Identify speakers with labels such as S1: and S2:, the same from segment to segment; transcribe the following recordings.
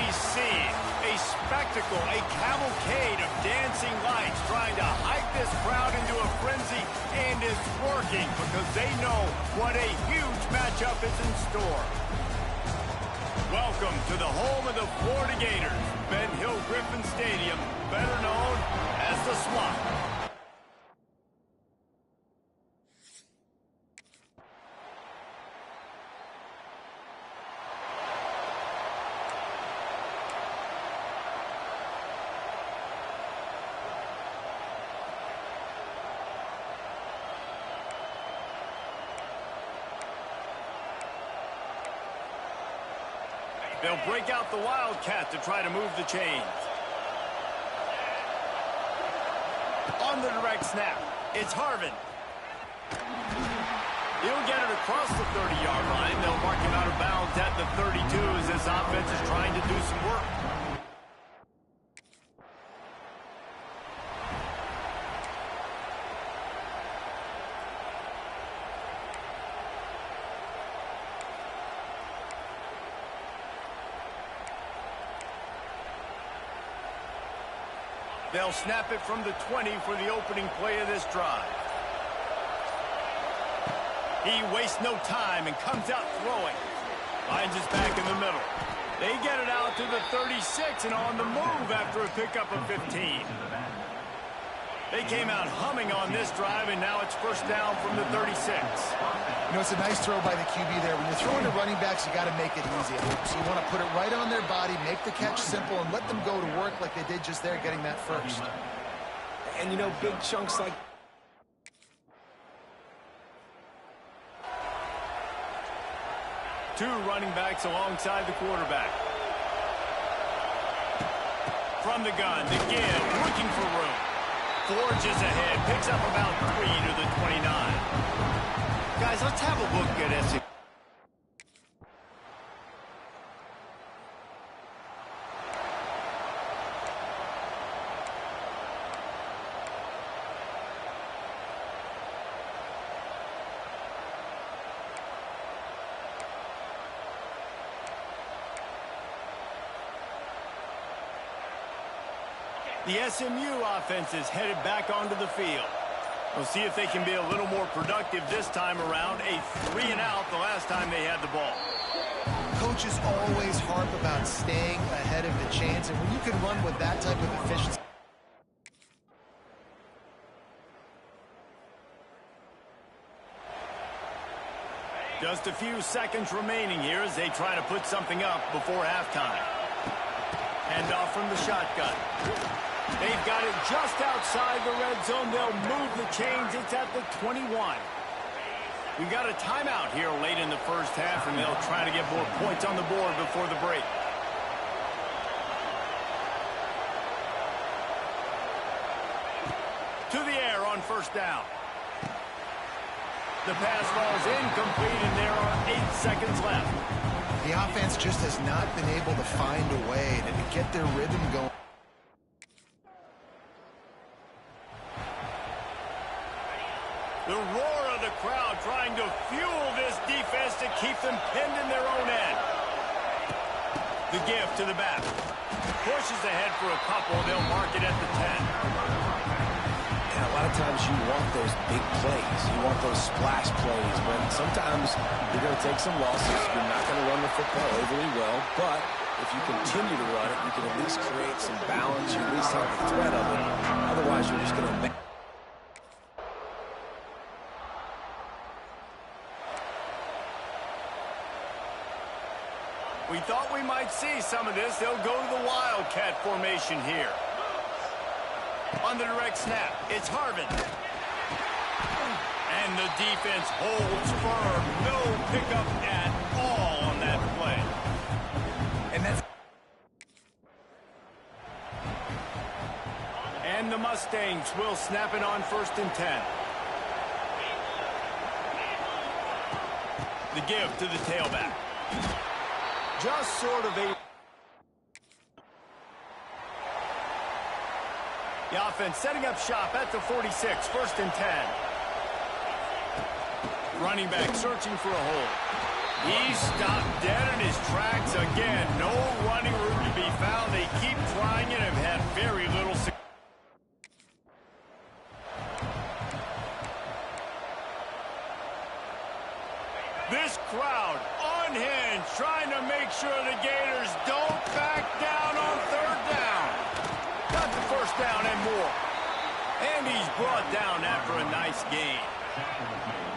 S1: scene, a spectacle, a cavalcade of dancing lights trying to hype this crowd into a frenzy, and it's working because they know what a huge matchup is in store. Welcome to the home of the Florida Gators, Ben Hill Griffin Stadium, better known as the Swamp. They'll break out the Wildcat to try to move the chains. On the direct snap, it's Harvin. He'll get it across the 30-yard line. They'll mark him out of bounds at the 32 as this offense is trying to do some work. They'll snap it from the 20 for the opening play of this drive. He wastes no time and comes out throwing. Finds his back in the middle. They get it out to the 36 and on the move after a pickup of 15. They came out humming on this drive, and now it's first down from the 36.
S2: You know, it's a nice throw by the QB there. When you're throwing to running backs, you got to make it easy. So you want to put it right on their body, make the catch simple, and let them go to work like they did just there, getting that first.
S3: And, you know, big chunks like...
S1: Two running backs alongside the quarterback. From the gun, the give, looking for room. Forges ahead, picks up about 3 to the 29. Guys, let's have a look at SC. The SMU offense is headed back onto the field. We'll see if they can be a little more productive this time around. A 3-and-out the last time they had the ball.
S2: Coaches always harp about staying ahead of the chains, and when you can run with that type of efficiency.
S1: Just a few seconds remaining here as they try to put something up before halftime. Hand off from the shotgun. They've got it just outside the red zone. They'll move the chains. It's at the 21. We've got a timeout here late in the first half, and they'll try to get more points on the board before the break. To the air on first down. The pass falls incomplete, and there are 8 seconds left.
S2: The offense just has not been able to find a way to get their rhythm going.
S1: The roar of the crowd trying to fuel this defense to keep them pinned in their own end. The gift to the back. Pushes ahead for a couple. They'll mark it at the 10.
S3: And a lot of times you want those big plays. You want those splash plays. But sometimes you're going to take some losses. You're not going to run the football overly well. But if you continue to run it, you can at least create some balance. You at least have the threat of it. Otherwise, you're just going to...
S1: We thought we might see some of this. They'll go to the Wildcat formation here. On the direct snap, it's Harvin. And the defense holds firm. No pickup at all on that play.
S2: And that's...
S1: And the Mustangs will snap it on 1st and 10. The give to the tailback. Just sort of a... The offense setting up shop at the 46, 1st and 10. Running back searching for a hole. He stopped dead in his tracks again. No running room to be found. They keep trying it and have had very little success. This crowd unhinged, trying to make sure the Gators don't back down on third down. Got the first down and more. And he's brought down after a nice gain.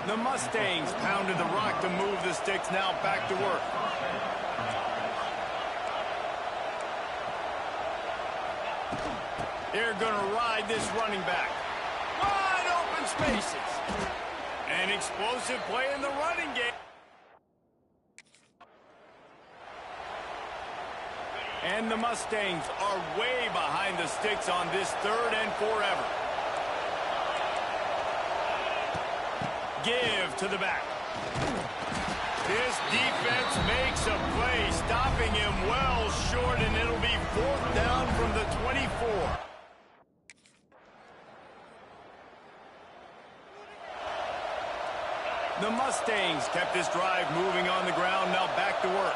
S1: The Mustangs pounded the rock to move the sticks, now back to work. They're going to ride this running back. Wide open spaces. An explosive play in the running game. And the Mustangs are way behind the sticks on this third and forever. Give to the back. This defense makes a play, stopping him well short, and it'll be fourth down from the 24. The Mustangs kept this drive moving on the ground, now back to work.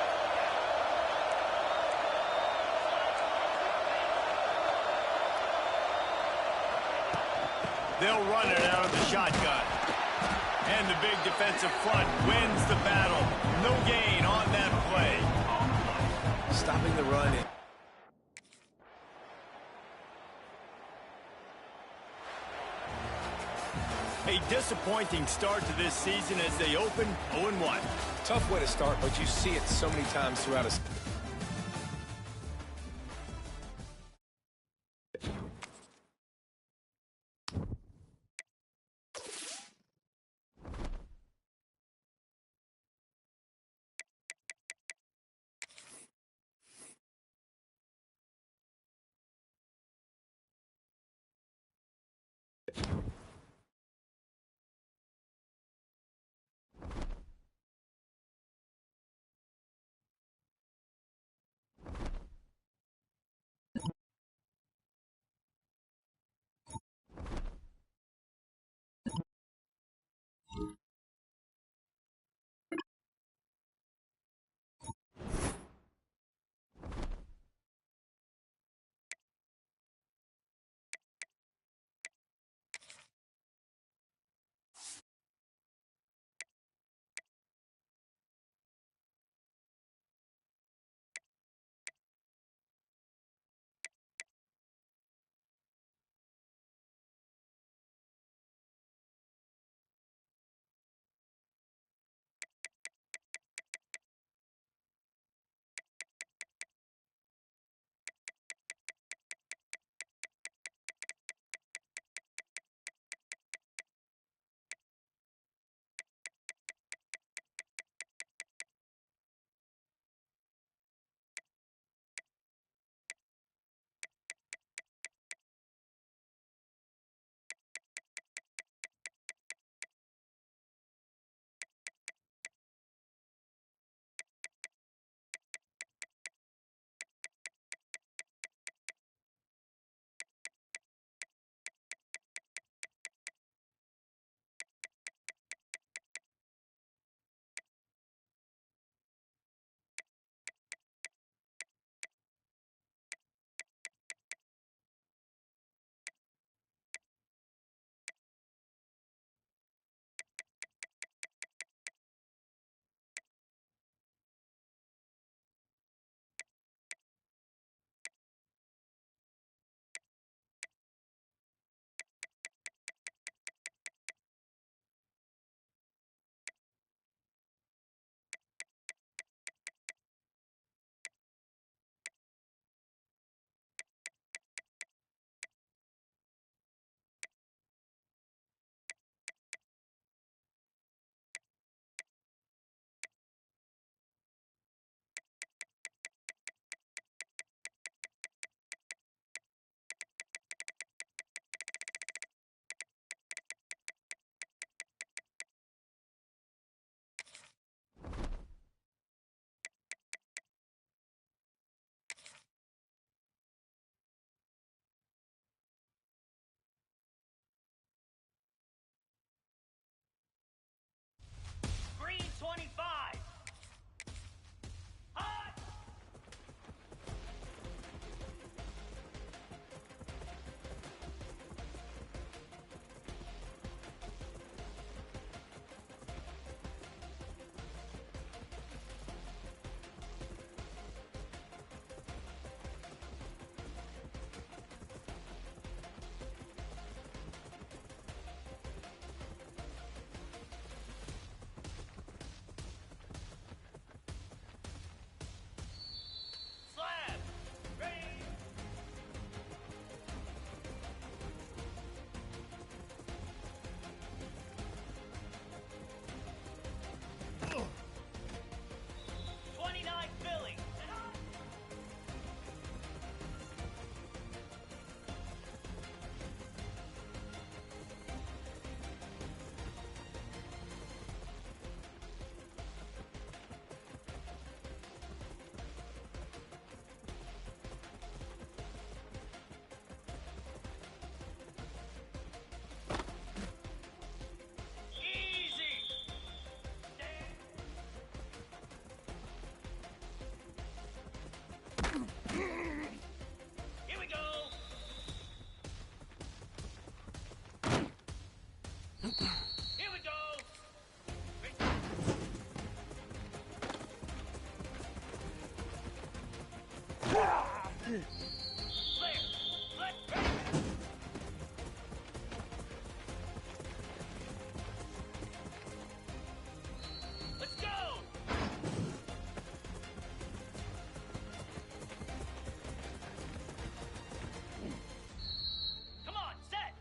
S1: They'll run it out of the shotgun. And the big defensive front wins the battle. No gain on that play.
S3: Stopping the run.
S1: A disappointing start to this season as they open 0-1.
S3: Tough way to start, but you see it so many times throughout a
S4: Let's go! Come on, set!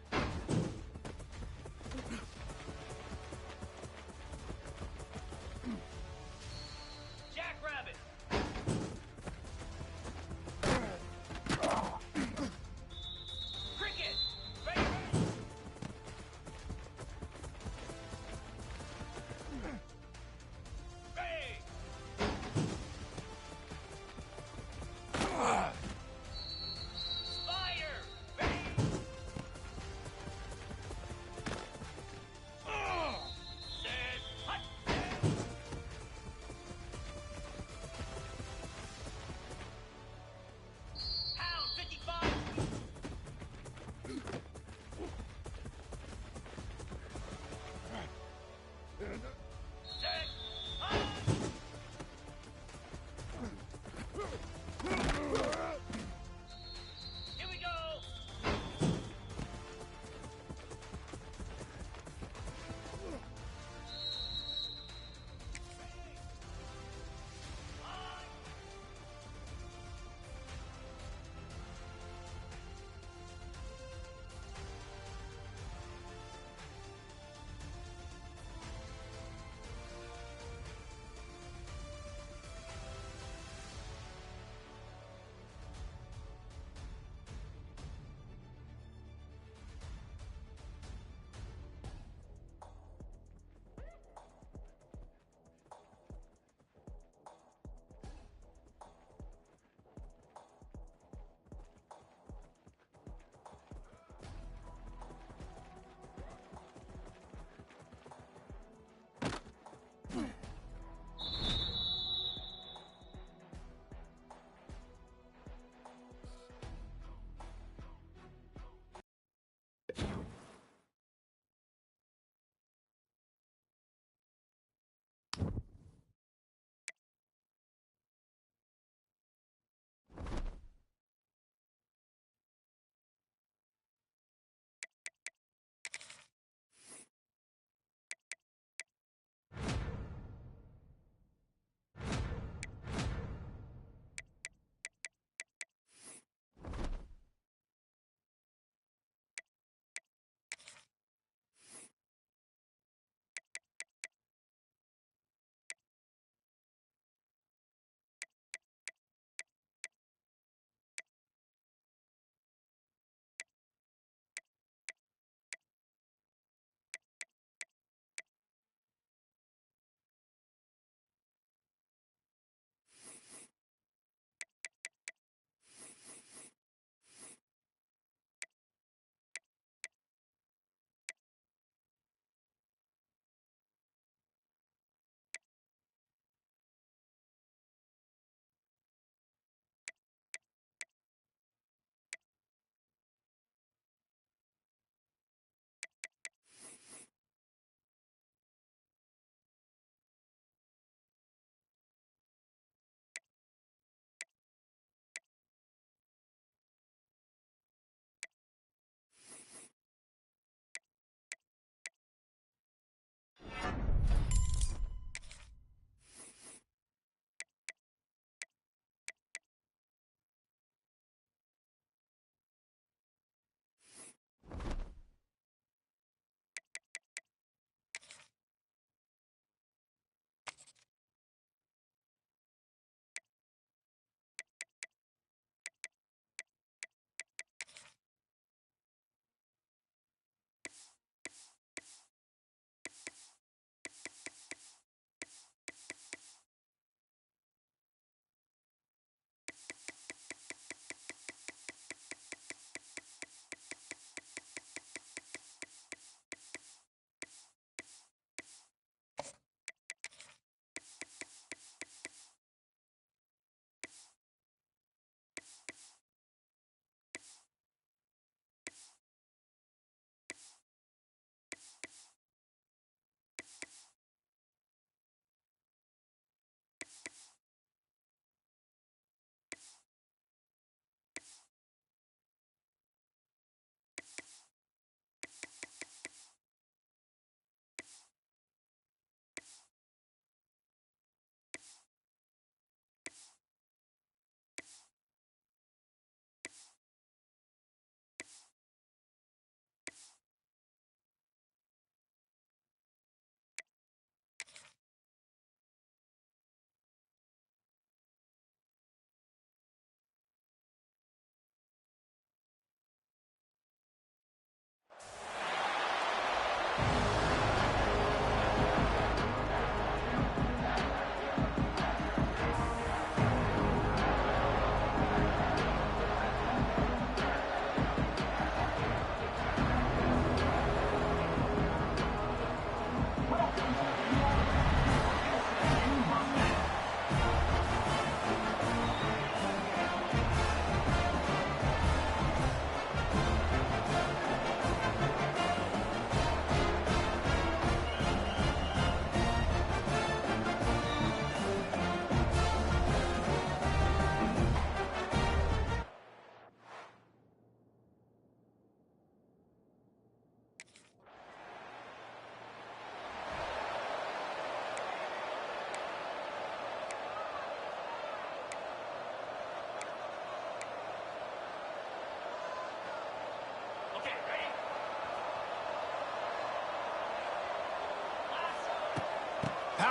S4: Jackrabbit!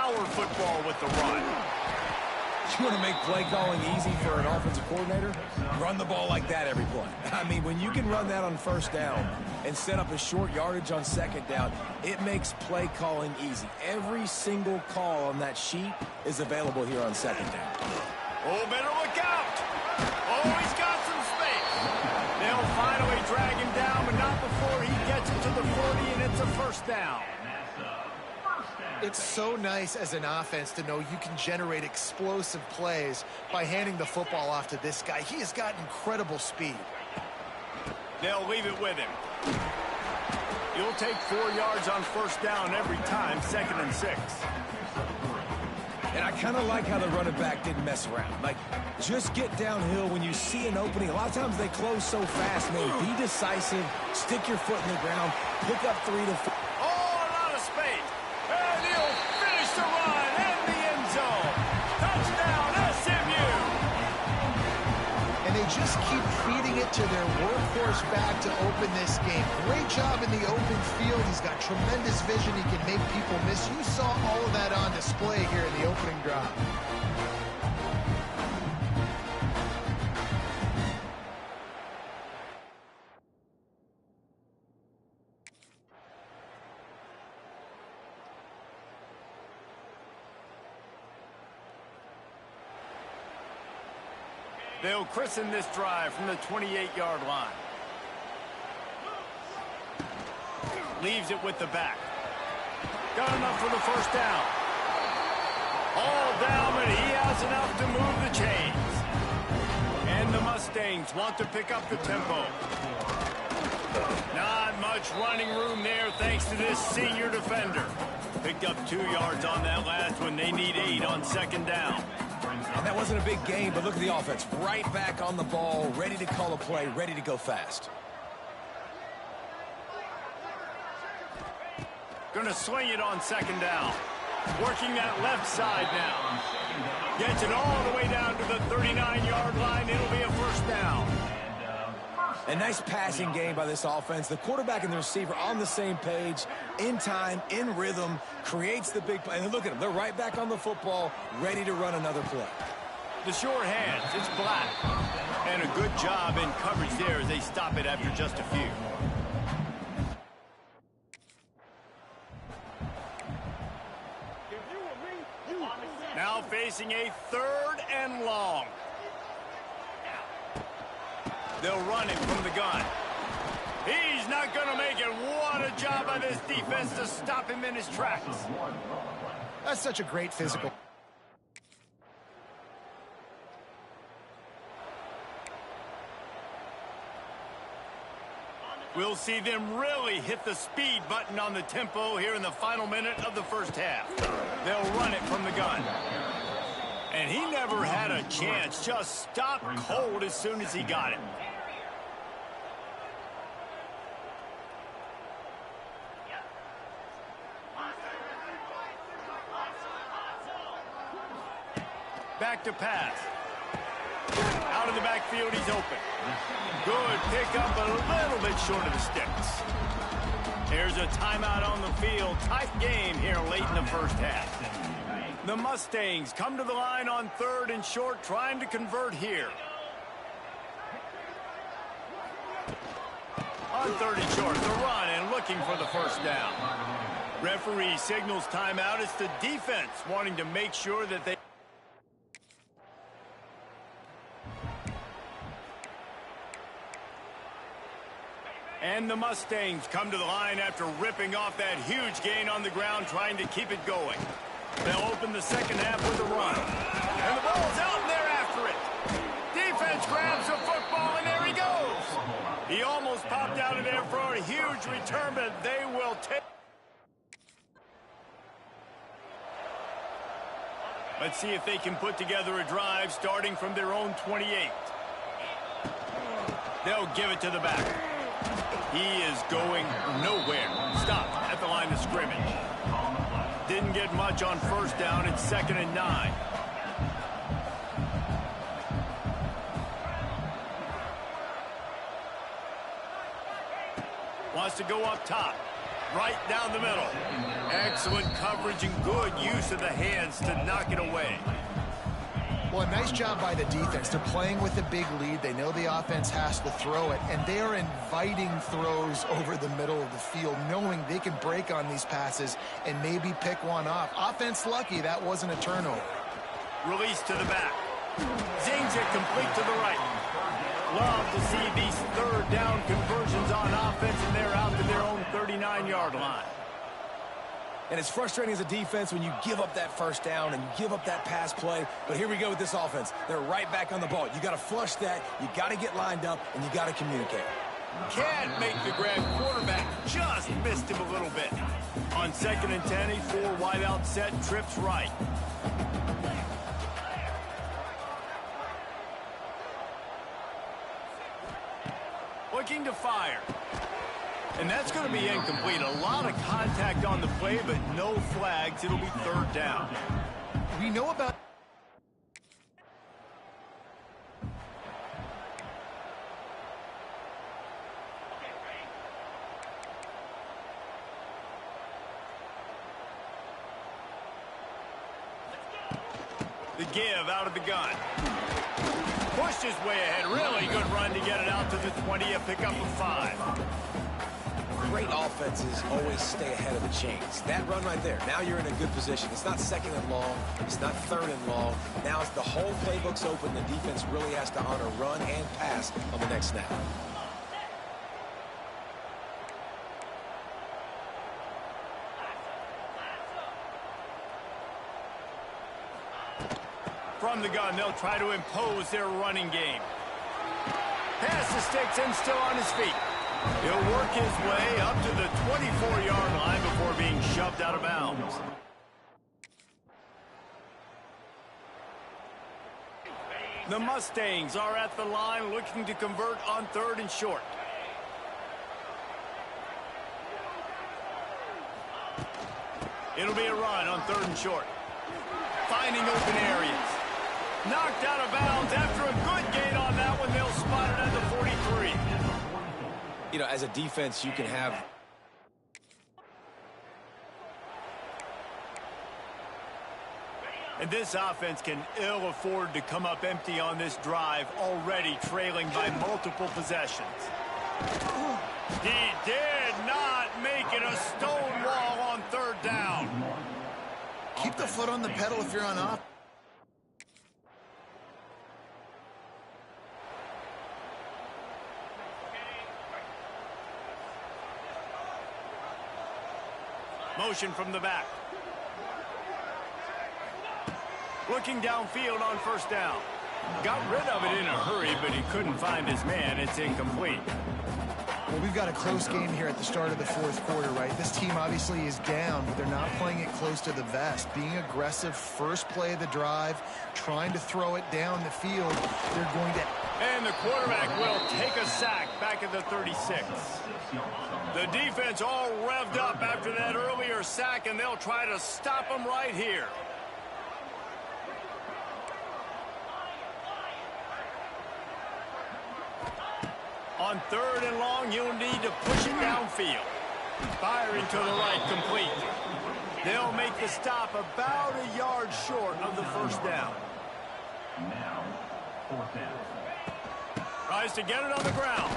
S1: power football with the run.
S3: You want to make play calling easy for an offensive coordinator? Run the ball like that every play. I mean, when you can run that on first down and set up a short yardage on second down, it makes play calling easy. Every single call on that sheet is available here on second down.
S1: Oh, better look out. Oh, he's got some space. They'll finally drag him down, but not before he gets it to the 40, and it's a first down.
S2: It's so nice as an offense to know you can generate explosive plays by handing the football off to this guy. He has got incredible speed.
S1: They'll leave it with him. He'll take 4 yards on first down every time, 2nd and 6.
S3: And I kind of like how the running back didn't mess around. Like, just get downhill when you see an opening. A lot of times they close so fast, man. Be decisive, stick your foot in the ground, pick up 3 to 4.
S1: Oh, a lot of space. And he'll finish the run in the end zone. Touchdown, SMU.
S2: And they just keep feeding it to their workhorse back to open this game. Great job in the open field. He's got tremendous vision. He can make people miss. You saw all of that on display here in the opening drive.
S1: They'll christen this drive from the 28-yard line. Leaves it with the back. Got enough for the first down. All down, but he has enough to move the chains. And the Mustangs want to pick up the tempo. Not much running room there thanks to this senior defender. Picked up 2 yards on that last one. They need 8 on second down.
S3: And that wasn't a big game, but look at the offense. Right back on the ball, ready to call a play, ready to go fast.
S1: Gonna swing it on second down. Working that left side now. Gets it all the way down to the 39-yard line. It'll be a first down.
S3: A nice passing game by this offense. The quarterback and the receiver on the same page, in time, in rhythm, creates the big play. And look at them. They're right back on the football, ready to run another play.
S1: The short hands, it's Black. And a good job in coverage there as they stop it after just a few. Now facing a 3rd and long. They'll run it from the gun. He's not going to make it. What a job by this defense to stop him in his tracks.
S2: That's such a great physical.
S1: We'll see them really hit the speed button on the tempo here in the final minute of the first half. They'll run it from the gun. And he never had a chance. Just stopped cold as soon as he got it. Back to pass. Out of the backfield, he's open. Good pickup, a little bit short of the sticks. There's a timeout on the field. Tight game here late in the first half. The Mustangs come to the line on 3rd and short, trying to convert here. On 3rd and short, the run and looking for the first down. Referee signals timeout. It's the defense wanting to make sure that they... And the Mustangs come to the line after ripping off that huge gain on the ground, trying to keep it going. They'll open the second half with a run. And the ball's out, and they're after it. Defense grabs the football, and there he goes. He almost popped out of there for a huge return, but they will take... Let's see if they can put together a drive starting from their own 28. They'll give it to the back. He is going nowhere. Stopped at the line of scrimmage. Didn't get much on first down. It's 2nd and 9. Wants to go up top. Right down the middle. Excellent coverage and good use of the hands to knock it away.
S2: Well, a nice job by the defense. They're playing with a big lead. They know the offense has to throw it, and they are inviting throws over the middle of the field, knowing they can break on these passes and maybe pick one off. Offense lucky that wasn't a turnover.
S1: Release to the back. Zings it complete to the right. Love to see these third down conversions on offense, and they're out to their own 39-yard line.
S3: And it's frustrating as a defense when you give up that first down and you give up that pass play. But here we go with this offense. They're right back on the ball. You got to flush that. You got to get lined up, and you got to communicate.
S1: Can't make the grab. Quarterback just missed him a little bit. On 2nd and 10, a 4-wide-out set, trips right. Looking to fire. And that's going to be incomplete. A lot of contact on the play, but no flags. It'll be 3rd down.
S2: We know about...
S1: The give out of the gun. Pushed his way ahead. Really good run to get it out to the 20, a pickup of 5.
S3: Great offenses always stay ahead of the chains. That run right there, now you're in a good position. It's not 2nd and long. It's not 3rd and long. Now it's the whole playbook's open. The defense really has to honor run and pass on the next snap.
S1: From the gun, they'll try to impose their running game. Pass the sticks and still on his feet. He'll work his way up to the 24-yard line before being shoved out of bounds. The Mustangs are at the line looking to convert on 3rd and short. It'll be a run on 3rd and short. Finding open areas. Knocked out of bounds after a good gain on that one. They'll spot it at the 43.
S3: You know, as a defense, you can have...
S1: And this offense can ill afford to come up empty on this drive, already trailing by multiple possessions. He did not make it a stone wall on 3rd down.
S2: Keep the foot on the pedal if you're on off.
S1: Motion from the back. Looking downfield on 1st down. Got rid of it in a hurry, but he couldn't find his man. It's incomplete.
S2: Well, we've got a close game here at the start of the 4th quarter, right? This team obviously is down, but they're not playing it close to the vest. Being aggressive, first play of the drive, trying to throw it down the field. They're going to...
S1: And the quarterback will take a sack back at the 36. The defense all revved up after that earlier sack, and they'll try to stop him right here. On 3rd and long, you'll need to push it downfield. Firing to the right, complete. They'll make the stop about a yard short of the 1st down.
S4: Now, 4th down.
S1: Tries to get it on the ground.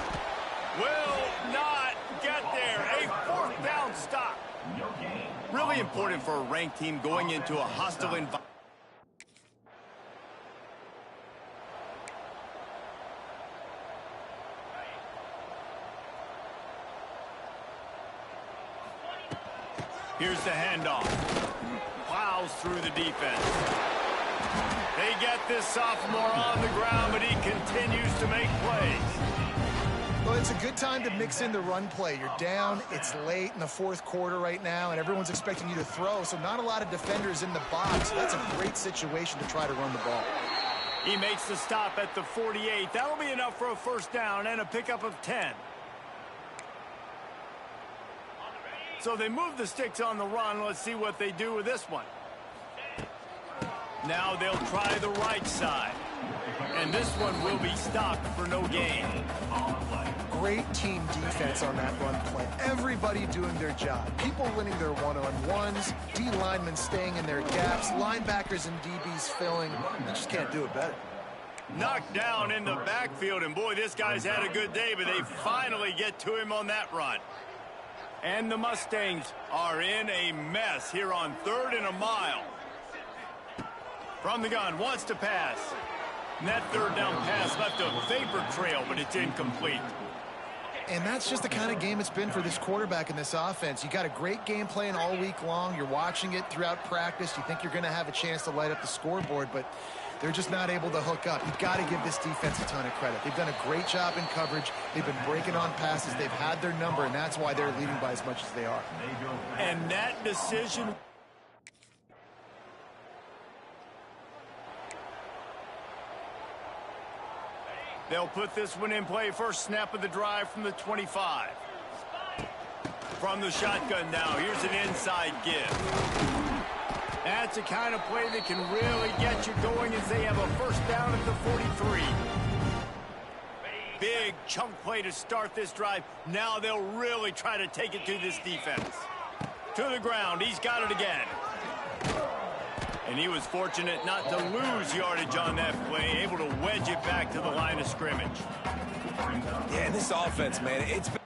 S1: Will not get there. A 4th down stop. Really important for a ranked team going into a hostile environment. Here's the handoff. Plows through the defense. They get this sophomore on the ground, but he continues to make plays.
S2: Well, it's a good time to mix in the run play. You're down, it's late in the 4th quarter right now, and everyone's expecting you to throw, so not a lot of defenders in the box. That's a great situation to try to run the ball.
S1: He makes the stop at the 48. That'll be enough for a 1st down and a pickup of 10. So they move the sticks on the run. Let's see what they do with this one. Now they'll try the right side. And this one will be stopped for no gain.
S2: Great team defense on that run play. Everybody doing their job. People winning their one-on-ones, D linemen staying in their gaps, linebackers and DBs filling. You just can't do it better.
S1: Knocked down in the backfield, and boy, this guy's had a good day, but they finally get to him on that run. And the Mustangs are in a mess here on 3rd and a mile. From the gun, wants to pass. And that 3rd down pass left a vapor trail, but it's incomplete.
S2: And that's just the kind of game it's been for this quarterback in this offense. You got a great game plan all week long. You're watching it throughout practice. You think you're going to have a chance to light up the scoreboard, but they're just not able to hook up. You've got to give this defense a ton of credit. They've done a great job in coverage. They've been breaking on passes. They've had their number, and that's why they're leading by as much as they are.
S1: And that decision... They'll put this one in play. First snap of the drive from the 25. From the shotgun now, here's an inside give. That's the kind of play that can really get you going as they have a first down at the 43. Big chunk play to start this drive. Now they'll really try to take it to this defense. To the ground, he's got it again. And he was fortunate not to lose yardage on that play, able to wedge it back to the line of scrimmage.
S3: Yeah, and this offense, man, it's been...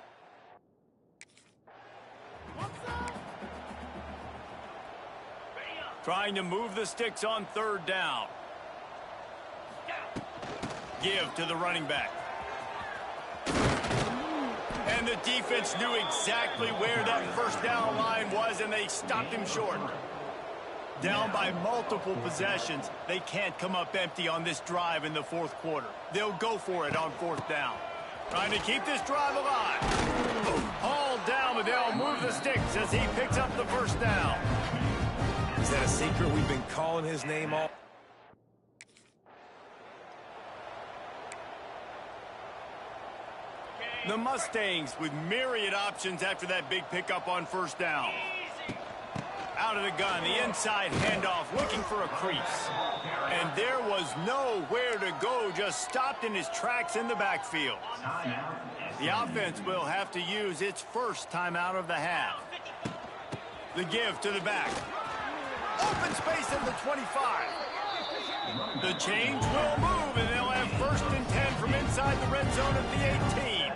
S1: Trying to move the sticks on 3rd down. Give to the running back. And the defense knew exactly where that first down line was, and they stopped him short. Down by multiple possessions. They can't come up empty on this drive in the 4th quarter. They'll go for it on 4th down. Trying to keep this drive alive. Hauled down, but they'll move the sticks as he picks up the first down.
S3: Is that a secret? We've been calling his name all...
S1: The Mustangs with myriad options after that big pickup on first down. Out of the gun, the inside handoff, looking for a crease. And there was nowhere to go, just stopped in his tracks in the backfield. The offense will have to use its first timeout of the half. The give to the back. Open space at the 25. The change will move, and they'll have 1st and 10 from inside the red zone at the 18.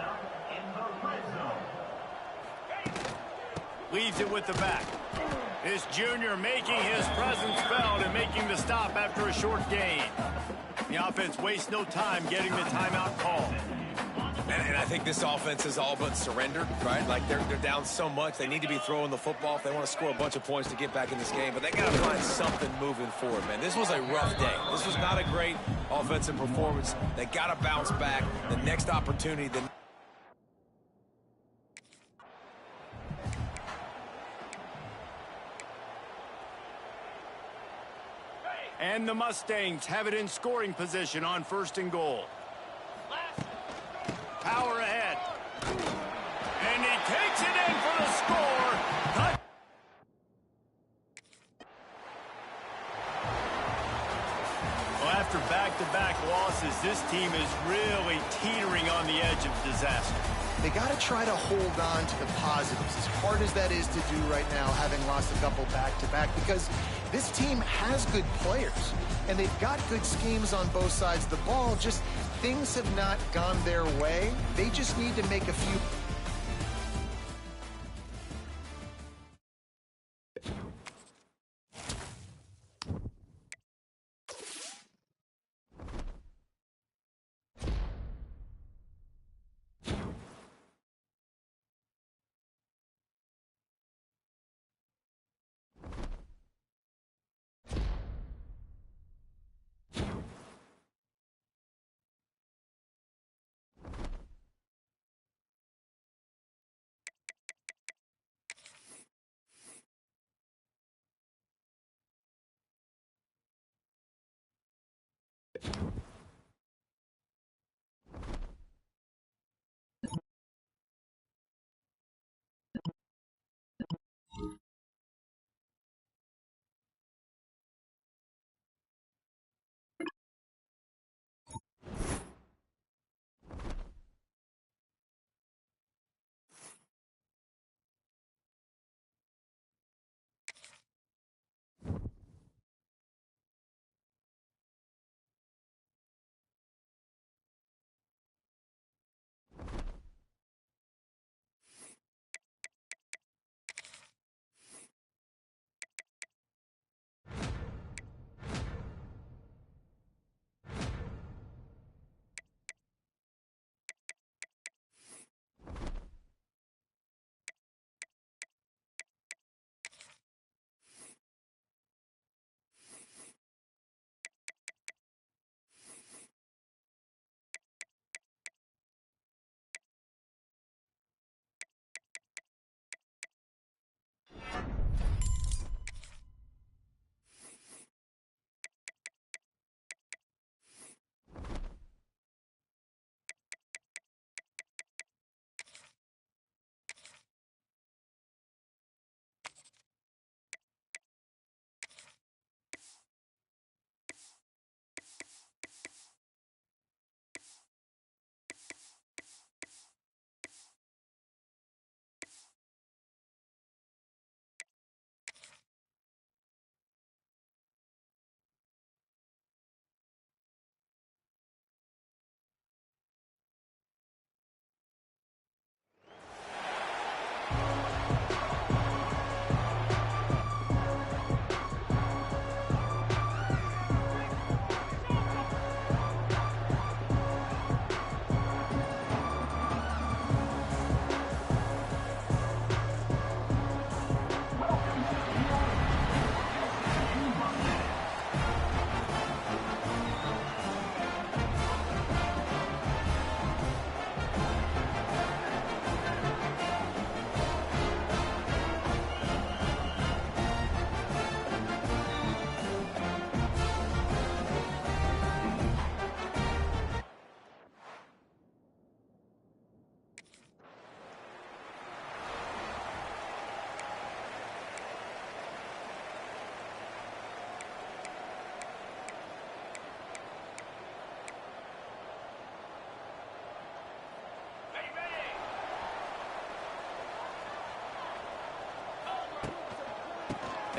S1: Leaves it with the back. This junior making his presence felt and making the stop after a short gain. The offense wastes no time getting the timeout call.
S3: And I think this offense is all but surrendered, right? Like they're down so much. They need to be throwing the football if they want to score a bunch of points to get back in this game. But they got to find something moving forward, man. This was a rough day. This was not a great offensive performance. They got to bounce back. The next opportunity...
S1: And the Mustangs have it in scoring position on 1st and goal. Power ahead. And he takes it in for the score. Well, after back-to-back losses, this team is really teetering on the edge of disaster.
S2: They got to try to hold on to the positives, as hard as that is to do right now, having lost a couple back-to-back, because this team has good players, and they've got good schemes on both sides of the ball. Just things have not gone their way. They just need to make a few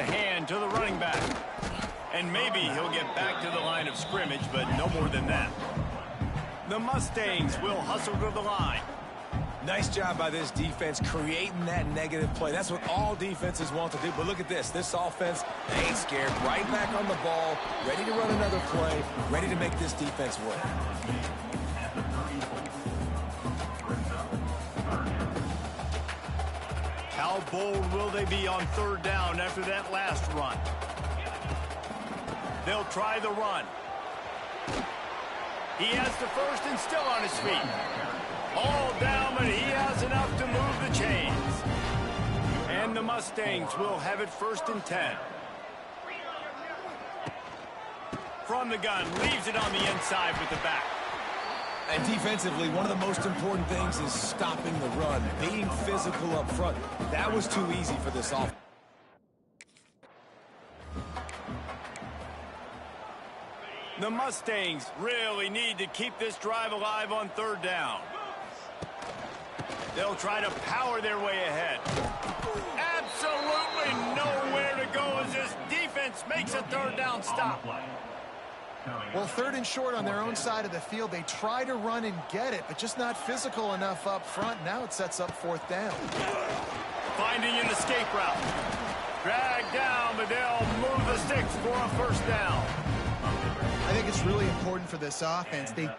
S1: The hand to the running back. And maybe he'll get back to the line of scrimmage, but no more than that. The Mustangs will hustle to the line.
S3: Nice job by this defense creating that negative play. That's what all defenses want to do. But look at this. This offense, they ain't scared. Right back on the ball, ready to run another play, ready to make this defense work.
S1: How bold will they be on third down after that last run? They'll try the run. He has the first and still on his feet. All down, but he has enough to move the chains. And the Mustangs will have it 1st and 10. From the gun, leaves it on the inside with the back.
S3: And defensively, one of the most important things is stopping the run, being physical up front. That was too easy for this offense.
S1: The Mustangs really need to keep this drive alive on third down. They'll try to power their way ahead. Absolutely nowhere to go as this defense makes a third down stop.
S2: Well, 3rd and short on their own side of the field. They try to run and get it, but just not physical enough up front. Now it sets up 4th down.
S1: Finding an escape route. Dragged down, but they'll move the sticks for a 1st down.
S2: I think it's really important for this offense. They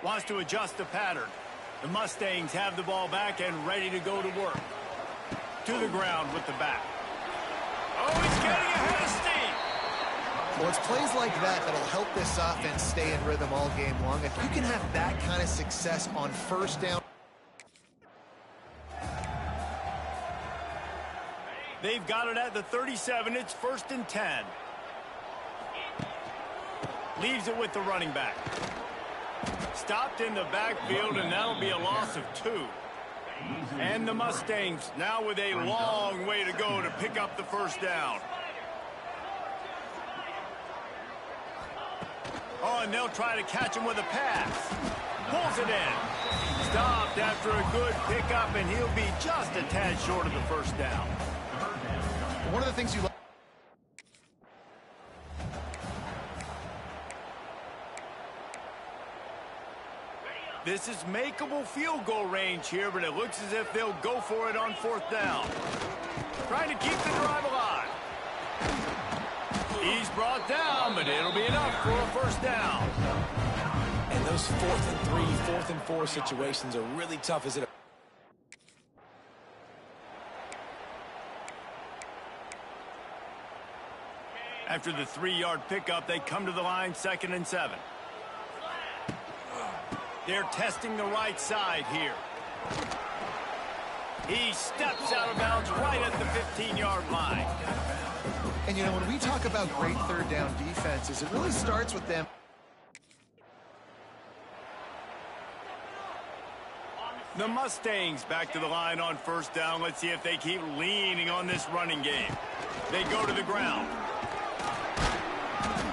S1: wants to adjust the pattern. The Mustangs have the ball back and ready to go to work. To the ground with the back. Oh, he's getting ahead of steam.
S2: Well, it's plays like that that'll help this offense stay in rhythm all game long. If you can have that kind of success on 1st down.
S1: They've got it at the 37. It's 1st and 10. Leaves it with the running back. Stopped in the backfield, and that'll be a loss of 2. And the Mustangs now with a long way to go to pick up the 1st down. Oh, and they'll try to catch him with a pass. Pulls it in. Stopped after a good pickup, and he'll be just a tad short of the 1st down.
S2: One of the things you like.
S1: This is makeable field goal range here, but it looks as if they'll go for it on 4th down. Trying to keep the drive alive. He's brought down, but it'll be enough for a 1st down.
S3: And those 4th and 3, 4th and 4 situations are really tough as it.
S1: After the 3-yard pickup, they come to the line 2nd and 7. They're testing the right side here. He steps out of bounds right at the 15-yard line.
S2: And, you know, when we talk about great 3rd down defenses, it really starts with them.
S1: The Mustangs back to the line on 1st down. Let's see if they keep leaning on this running game. They go to the ground.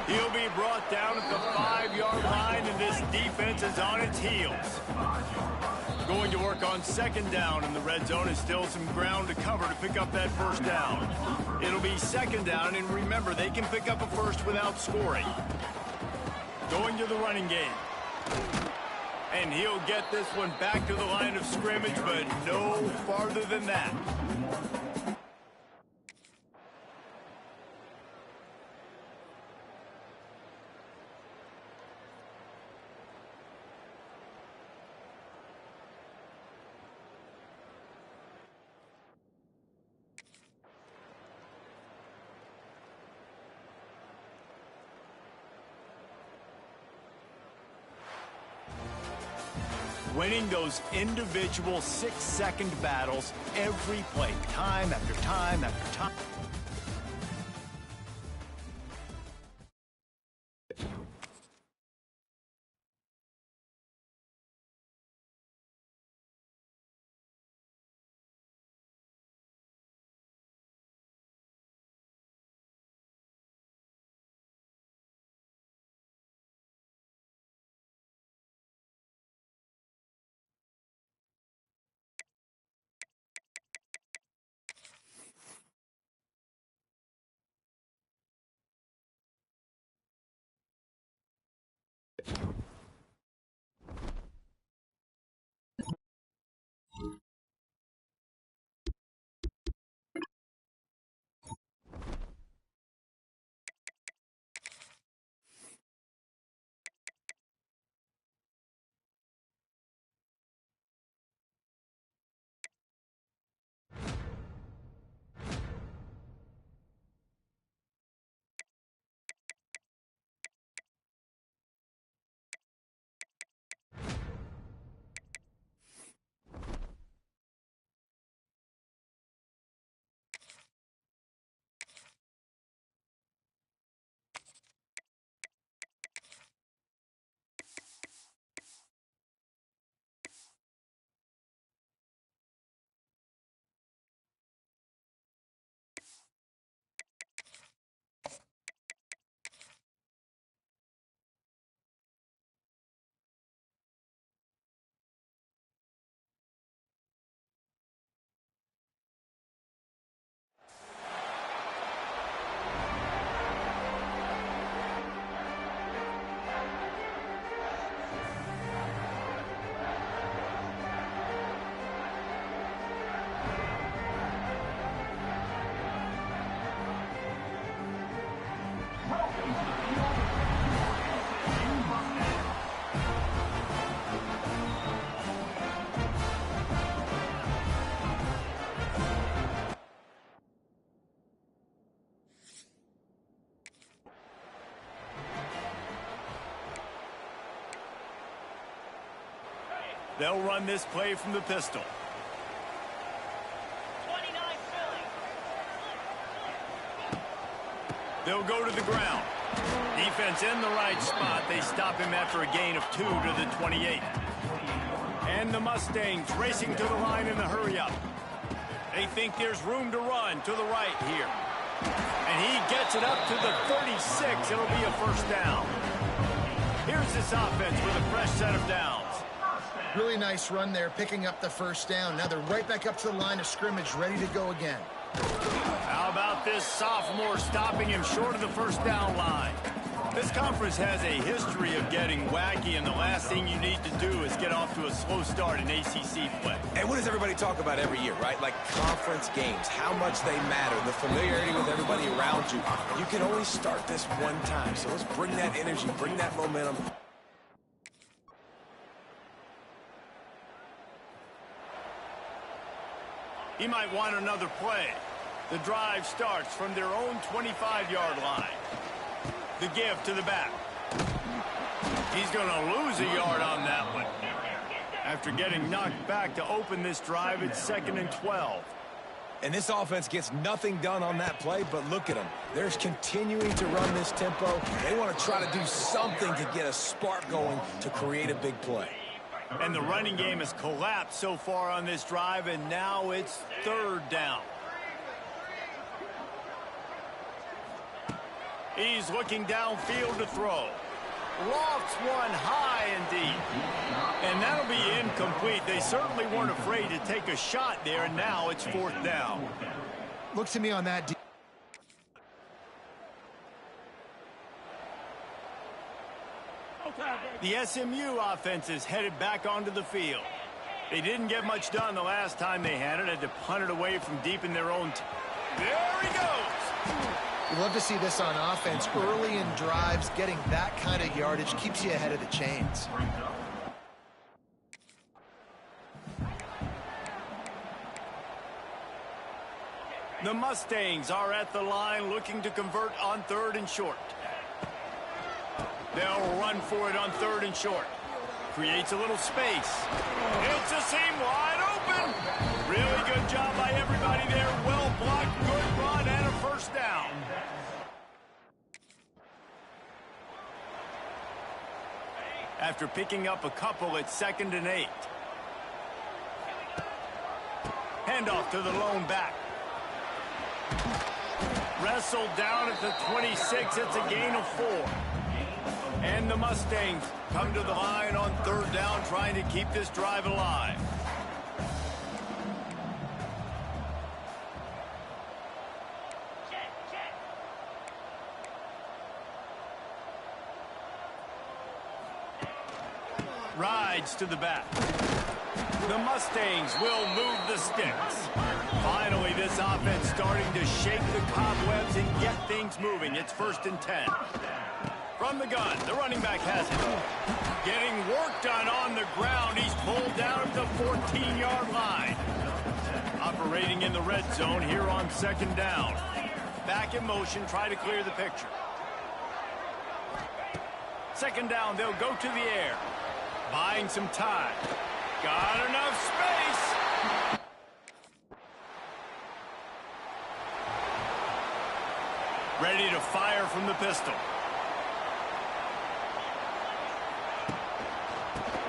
S1: He'll be brought down at the 5-yard line, and this defense is on its heels. Going to work on 2nd down, and the red zone is still some ground to cover to pick up that 1st down. It'll be 2nd down, and remember, they can pick up a 1st without scoring. Going to the running game. And he'll get this one back to the line of scrimmage, but no farther than that. Winning those individual 6-second battles every play, time after time after time. They'll run this play from the pistol.
S5: 29 Philly.
S1: They'll go to the ground. Defense in the right spot. They stop him after a gain of 2 to the 28. And the Mustangs racing to the line in the hurry-up. They think there's room to run to the right here. And he gets it up to the 36. It'll be a first down. Here's this offense with a fresh set of downs.
S2: Really nice run there, picking up the first down. Now they're right back up to the line of scrimmage, ready to go again.
S1: How about this sophomore stopping him short of the first down line? This conference has a history of getting wacky, and the last thing you need to do is get off to a slow start in ACC play.
S3: And what does everybody talk about every year, right? Like conference games, how much they matter, the familiarity with everybody around you. You can only start this one time, so let's bring that energy, bring that momentum.
S1: He might want another play. The drive starts from their own 25-yard line. The give to the back. He's going to lose a yard on that one. After getting knocked back to open this drive, it's 2nd and 12.
S3: And this offense gets nothing done on that play, but look at them. They're continuing to run this tempo. They want to try to do something to get a spark going to create a big play.
S1: And the running game has collapsed so far on this drive, and now it's 3rd down. He's looking downfield to throw. Lofts one high and deep. And that'll be incomplete. They certainly weren't afraid to take a shot there, and now it's 4th down.
S2: Look to me on that.
S1: The SMU offense is headed back onto the field. They didn't get much done the last time they had it. Had to punt it away from deep in their own. There he goes.
S2: You love to see this on offense. Early in drives, getting that kind of yardage keeps you ahead of the chains.
S1: The Mustangs are at the line looking to convert on 3rd and short. They'll run for it on 3rd and short. Creates a little space. It's a seam wide open. Really good job by everybody there. Well blocked, good run, and a first down. After picking up a couple, it's 2nd and 8. Handoff to the lone back. Wrestled down at the 26. It's a gain of 4. And the Mustangs come to the line on 3rd down, trying to keep this drive alive. Rides to the back. The Mustangs will move the sticks. Finally, this offense starting to shake the cobwebs and get things moving. It's 1st and 10. From the gun, the running back has it. Getting work done on the ground. He's pulled down at the 14-yard line. Operating in the red zone here on 2nd down. Back in motion, try to clear the picture. 2nd down, they'll go to the air. Buying some time. Got enough space. Ready to fire from the pistol.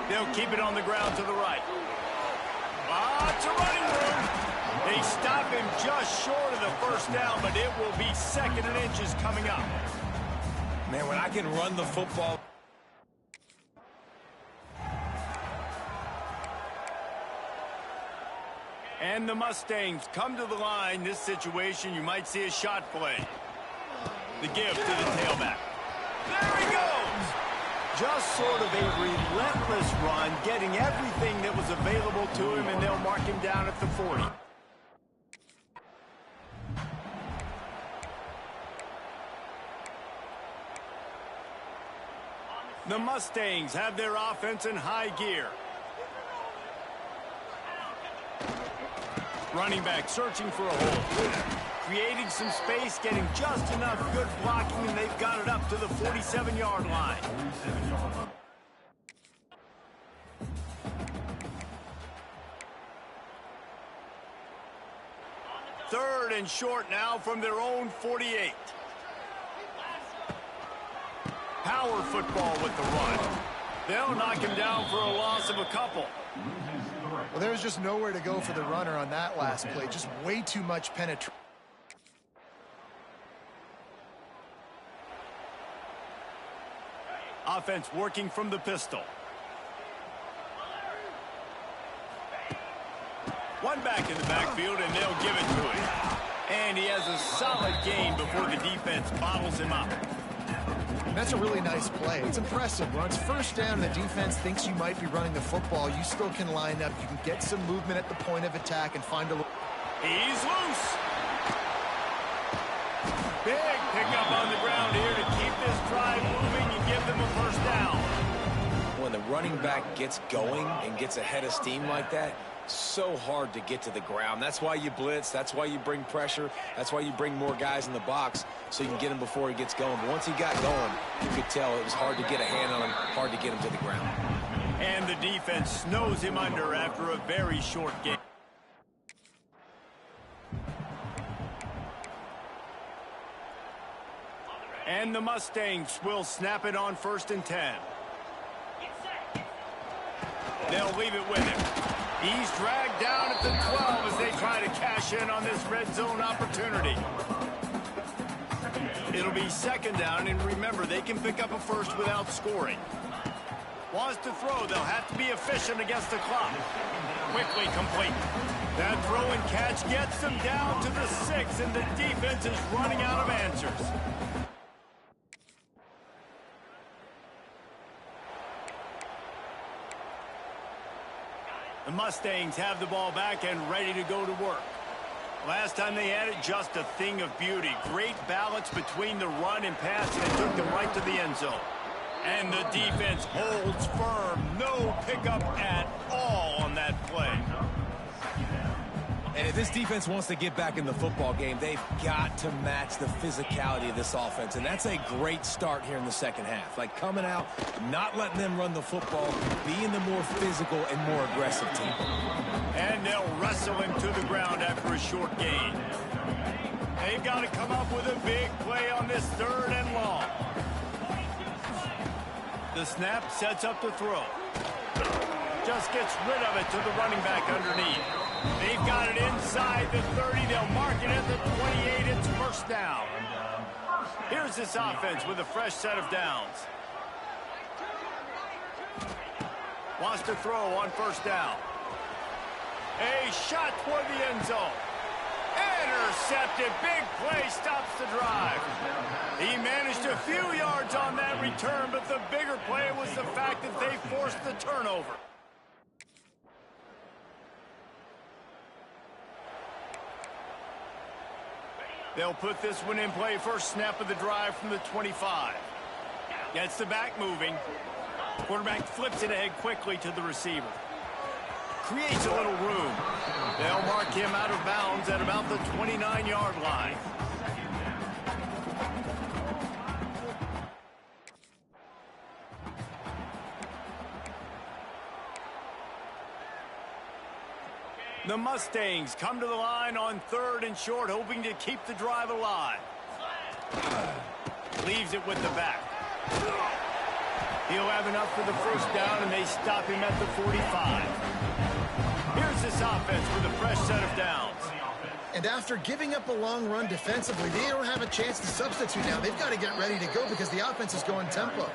S1: They'll keep it on the ground to the right. Lots of running room. They stop him just short of the 1st down, but it will be 2nd and inches coming up.
S3: Man, when I can run the football.
S1: And the Mustangs come to the line. This situation, you might see a shot play. The give to the tailback. There he goes! Just sort of a relentless run, getting everything that was available to him, and they'll mark him down at the 40. The Mustangs have their offense in high gear. Running back searching for a hole. Creating some space, getting just enough good blocking, and they've got it up to the 47-yard line. Third and short now from their own 48. Power football with the run. They'll knock him down for a loss of a couple.
S2: Well, there's just nowhere to go for the runner on that last play. Just way too much penetration.
S1: Offense working from the pistol. One back in the backfield, and they'll give it to him. And he has a solid gain before the defense bottles him up.
S2: That's a really nice play. It's impressive. When it's 1st down and the defense thinks you might be running the football, you still can line up. You can get some movement at the point of attack and find a little...
S1: He's loose. Big pickup on the ground here to keep this drive moving and give them a 1st down.
S3: When the running back gets going and gets ahead of steam like that, so hard to get to the ground. That's why you blitz. That's why you bring pressure. That's why you bring more guys in the box so you can get him before he gets going. But once he got going, you could tell it was hard to get a hand on him, hard to get him to the ground.
S1: And the defense snows him under after a very short game. And the Mustangs will snap it on 1st and 10. They'll leave it with him. He's dragged down at the 12 as they try to cash in on this red zone opportunity. It'll be 2nd down, and remember, they can pick up a 1st without scoring. Wants to throw. They'll have to be efficient against the clock. Quickly complete. That throw and catch gets them down to the 6, and the defense is running out of answers. The Mustangs have the ball back and ready to go to work. Last time they had it, just a thing of beauty. Great balance between the run and pass, and it took them right to the end zone. And the defense holds firm. No pickup at all on that play.
S3: And if this defense wants to get back in the football game, they've got to match the physicality of this offense. And that's a great start here in the 2nd half. Like coming out, not letting them run the football, being the more physical and more aggressive team.
S1: And they'll wrestle him to the ground after a short gain. They've got to come up with a big play on this 3rd and long. The snap sets up the throw. Just gets rid of it to the running back underneath. They've got it inside the 30. They'll mark it at the 28. It's 1st down. Here's this offense with a fresh set of downs. Wants to throw on 1st down. A shot toward the end zone. Intercepted. Big play stops the drive. He managed a few yards on that return, but the bigger play was the fact that they forced the turnover. They'll put this one in play first snap of the drive from the 25. Gets the back moving. Quarterback flips it ahead quickly to the receiver. Creates a little room. They'll mark him out of bounds at about the 29-yard line. The Mustangs come to the line on 3rd and short, hoping to keep the drive alive. Leaves it with the back. He'll have enough for the first down, and they stop him at the 45. Here's this offense with a fresh set of downs.
S2: And after giving up a long run defensively, they don't have a chance to substitute now. They've got to get ready to go because the offense is going tempo.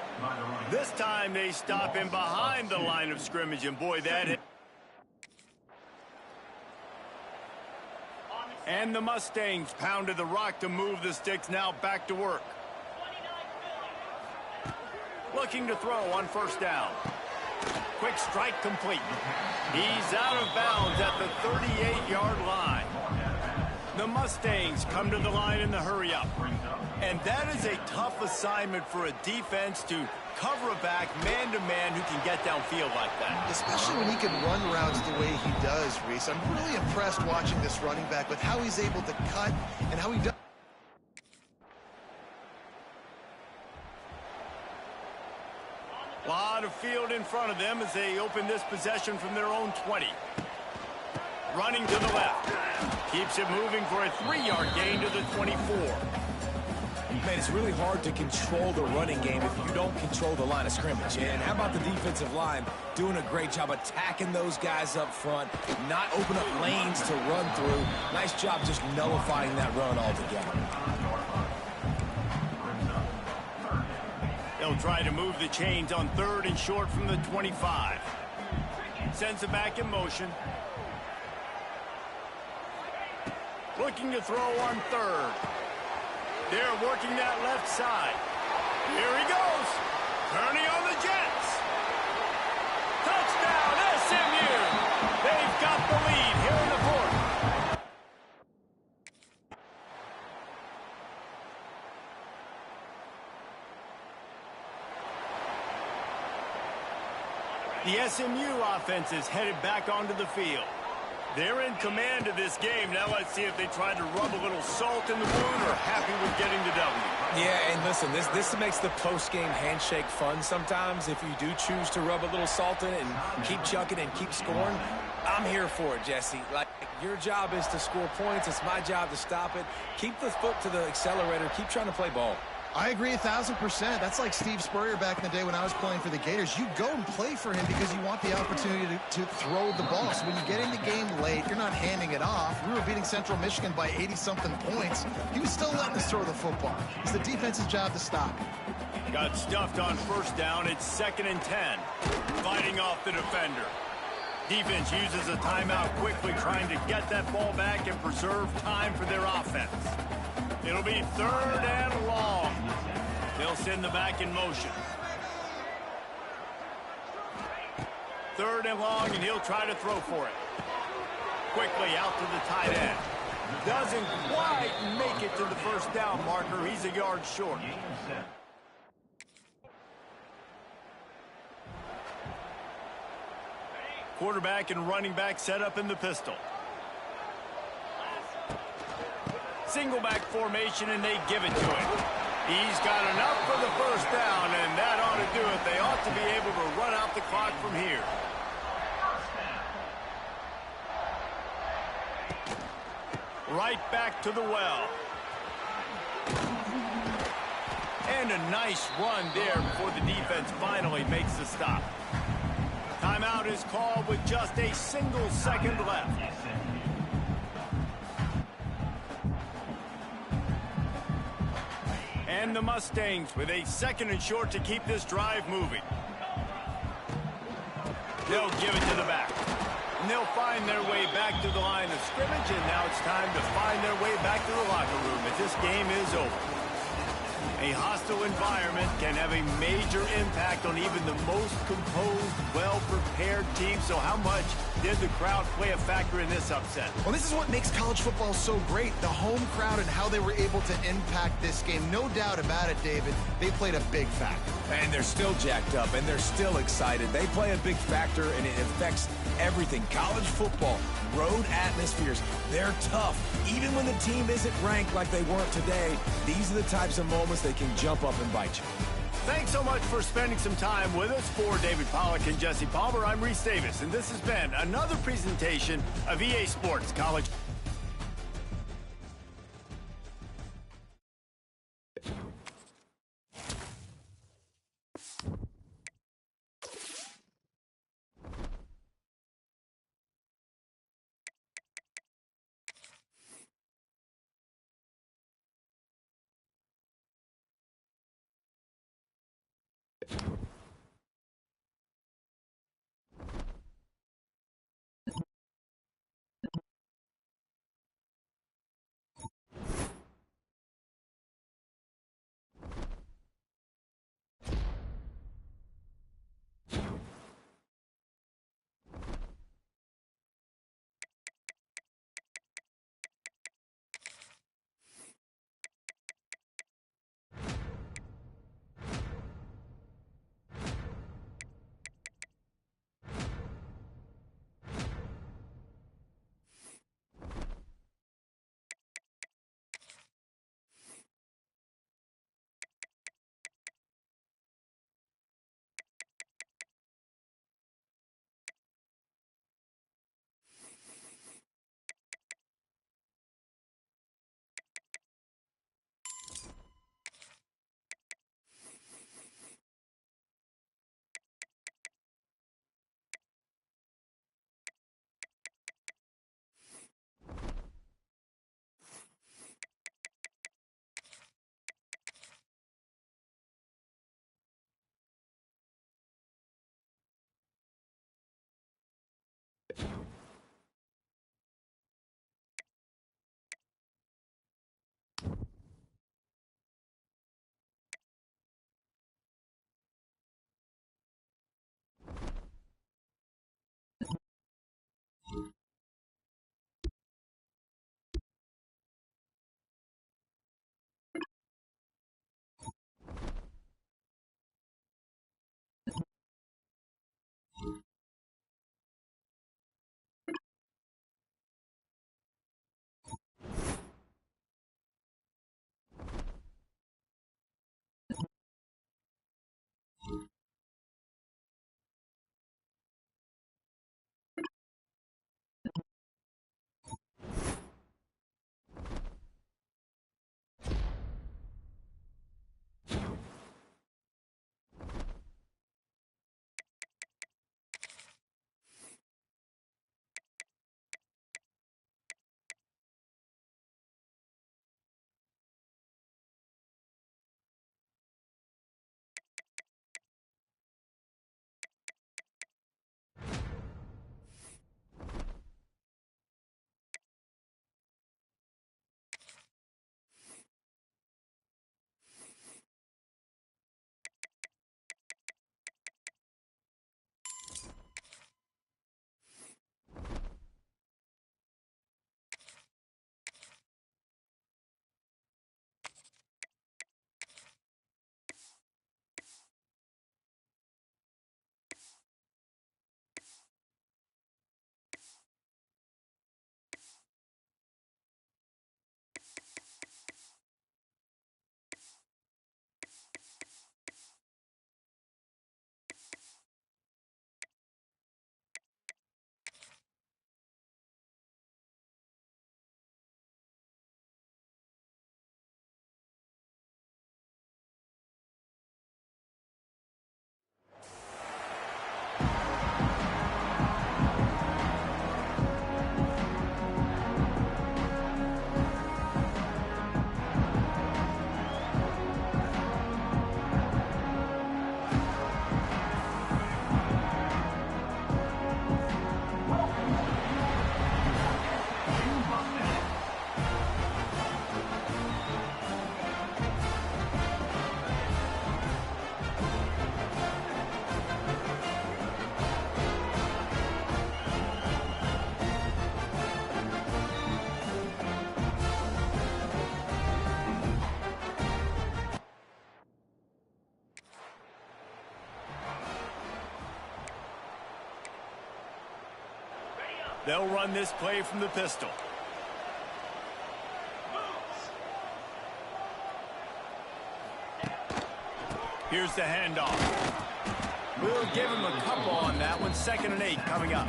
S1: This time they stop him behind the line of scrimmage, and boy, that hit. And the Mustangs pounded the rock to move the sticks, now back to work. Looking to throw on first down. Quick strike complete. He's out of bounds at the 38-yard line. The Mustangs come to the line in the hurry-up. And that is a tough assignment for a defense to cover a back man-to-man who can get downfield like that.
S2: Especially when he can run routes the way he does, Reese. I'm really impressed watching this running back with how he's able to cut and how he does.
S1: A lot of field in front of them as they open this possession from their own 20. Running to the left. Keeps it moving for a 3-yard gain to the 24.
S3: Man, it's really hard to control the running game if you don't control the line of scrimmage. And how about the defensive line doing a great job attacking those guys up front, not open up lanes to run through. Nice job just nullifying that run altogether.
S1: They'll try to move the chains on 3rd and short from the 25. Sends it back in motion. Looking to throw on 3rd. They're working that left side. Here he goes. Turning on the Jets. Touchdown, SMU. They've got the lead here in the 4th. The SMU offense is headed back onto the field. They're in command of this game. Now let's see if they try to rub a little salt in the wound or happy with getting the W.
S3: Yeah, and listen, this makes the post-game handshake fun sometimes. If you do choose to rub a little salt in it and keep chucking and keep scoring, I'm here for it, Jesse. Like, your job is to score points. It's my job to stop it. Keep the foot to the accelerator. Keep trying to play ball.
S2: I agree 1,000%. That's like Steve Spurrier back in the day when I was playing for the Gators. You go and play for him because you want the opportunity to throw the ball. So when you get in the game late, you're not handing it off. We were beating Central Michigan by 80-something points. He was still letting us throw the football. It's the defense's job to stop it.
S1: Got stuffed on first down. It's 2nd and 10. Fighting off the defender. Defense uses a timeout quickly, trying to get that ball back and preserve time for their offense. It'll be 3rd and long. They'll send the back in motion. 3rd and long, and he'll try to throw for it. Quickly out to the tight end. Doesn't quite make it to the first down marker. He's a yard short. Quarterback and running back set up in the pistol. Single back formation, and they give it to him. He's got enough for the first down, and that ought to do it. They ought to be able to run out the clock from here. Right back to the well. And a nice run there before the defense finally makes the stop. Timeout is called with just a single second left. And the Mustangs with a 2nd and short to keep this drive moving. They'll give it to the back. And they'll find their way back to the line of scrimmage, and now it's time to find their way back to the locker room as this game is over. A hostile environment can have a major impact on even the most composed, well-prepared team. So how much did the crowd play a factor in this upset?
S2: Well, this is what makes college football so great, the home crowd and how they were able to impact this game. No doubt about it, David. They played a big factor.
S3: And they're still jacked up, and they're still excited. They play a big factor, and it affects everything. College football, road atmospheres, they're tough. Even when the team isn't ranked like they weren't today, these are the types of moments they can jump up and bite you.
S1: Thanks so much for spending some time with us. For David Pollack and Jesse Palmer, I'm Reese Davis, and this has been another presentation of EA Sports College. They'll run this play from the pistol. Here's the handoff. We'll give him a couple on that one. 2nd and 8 coming up.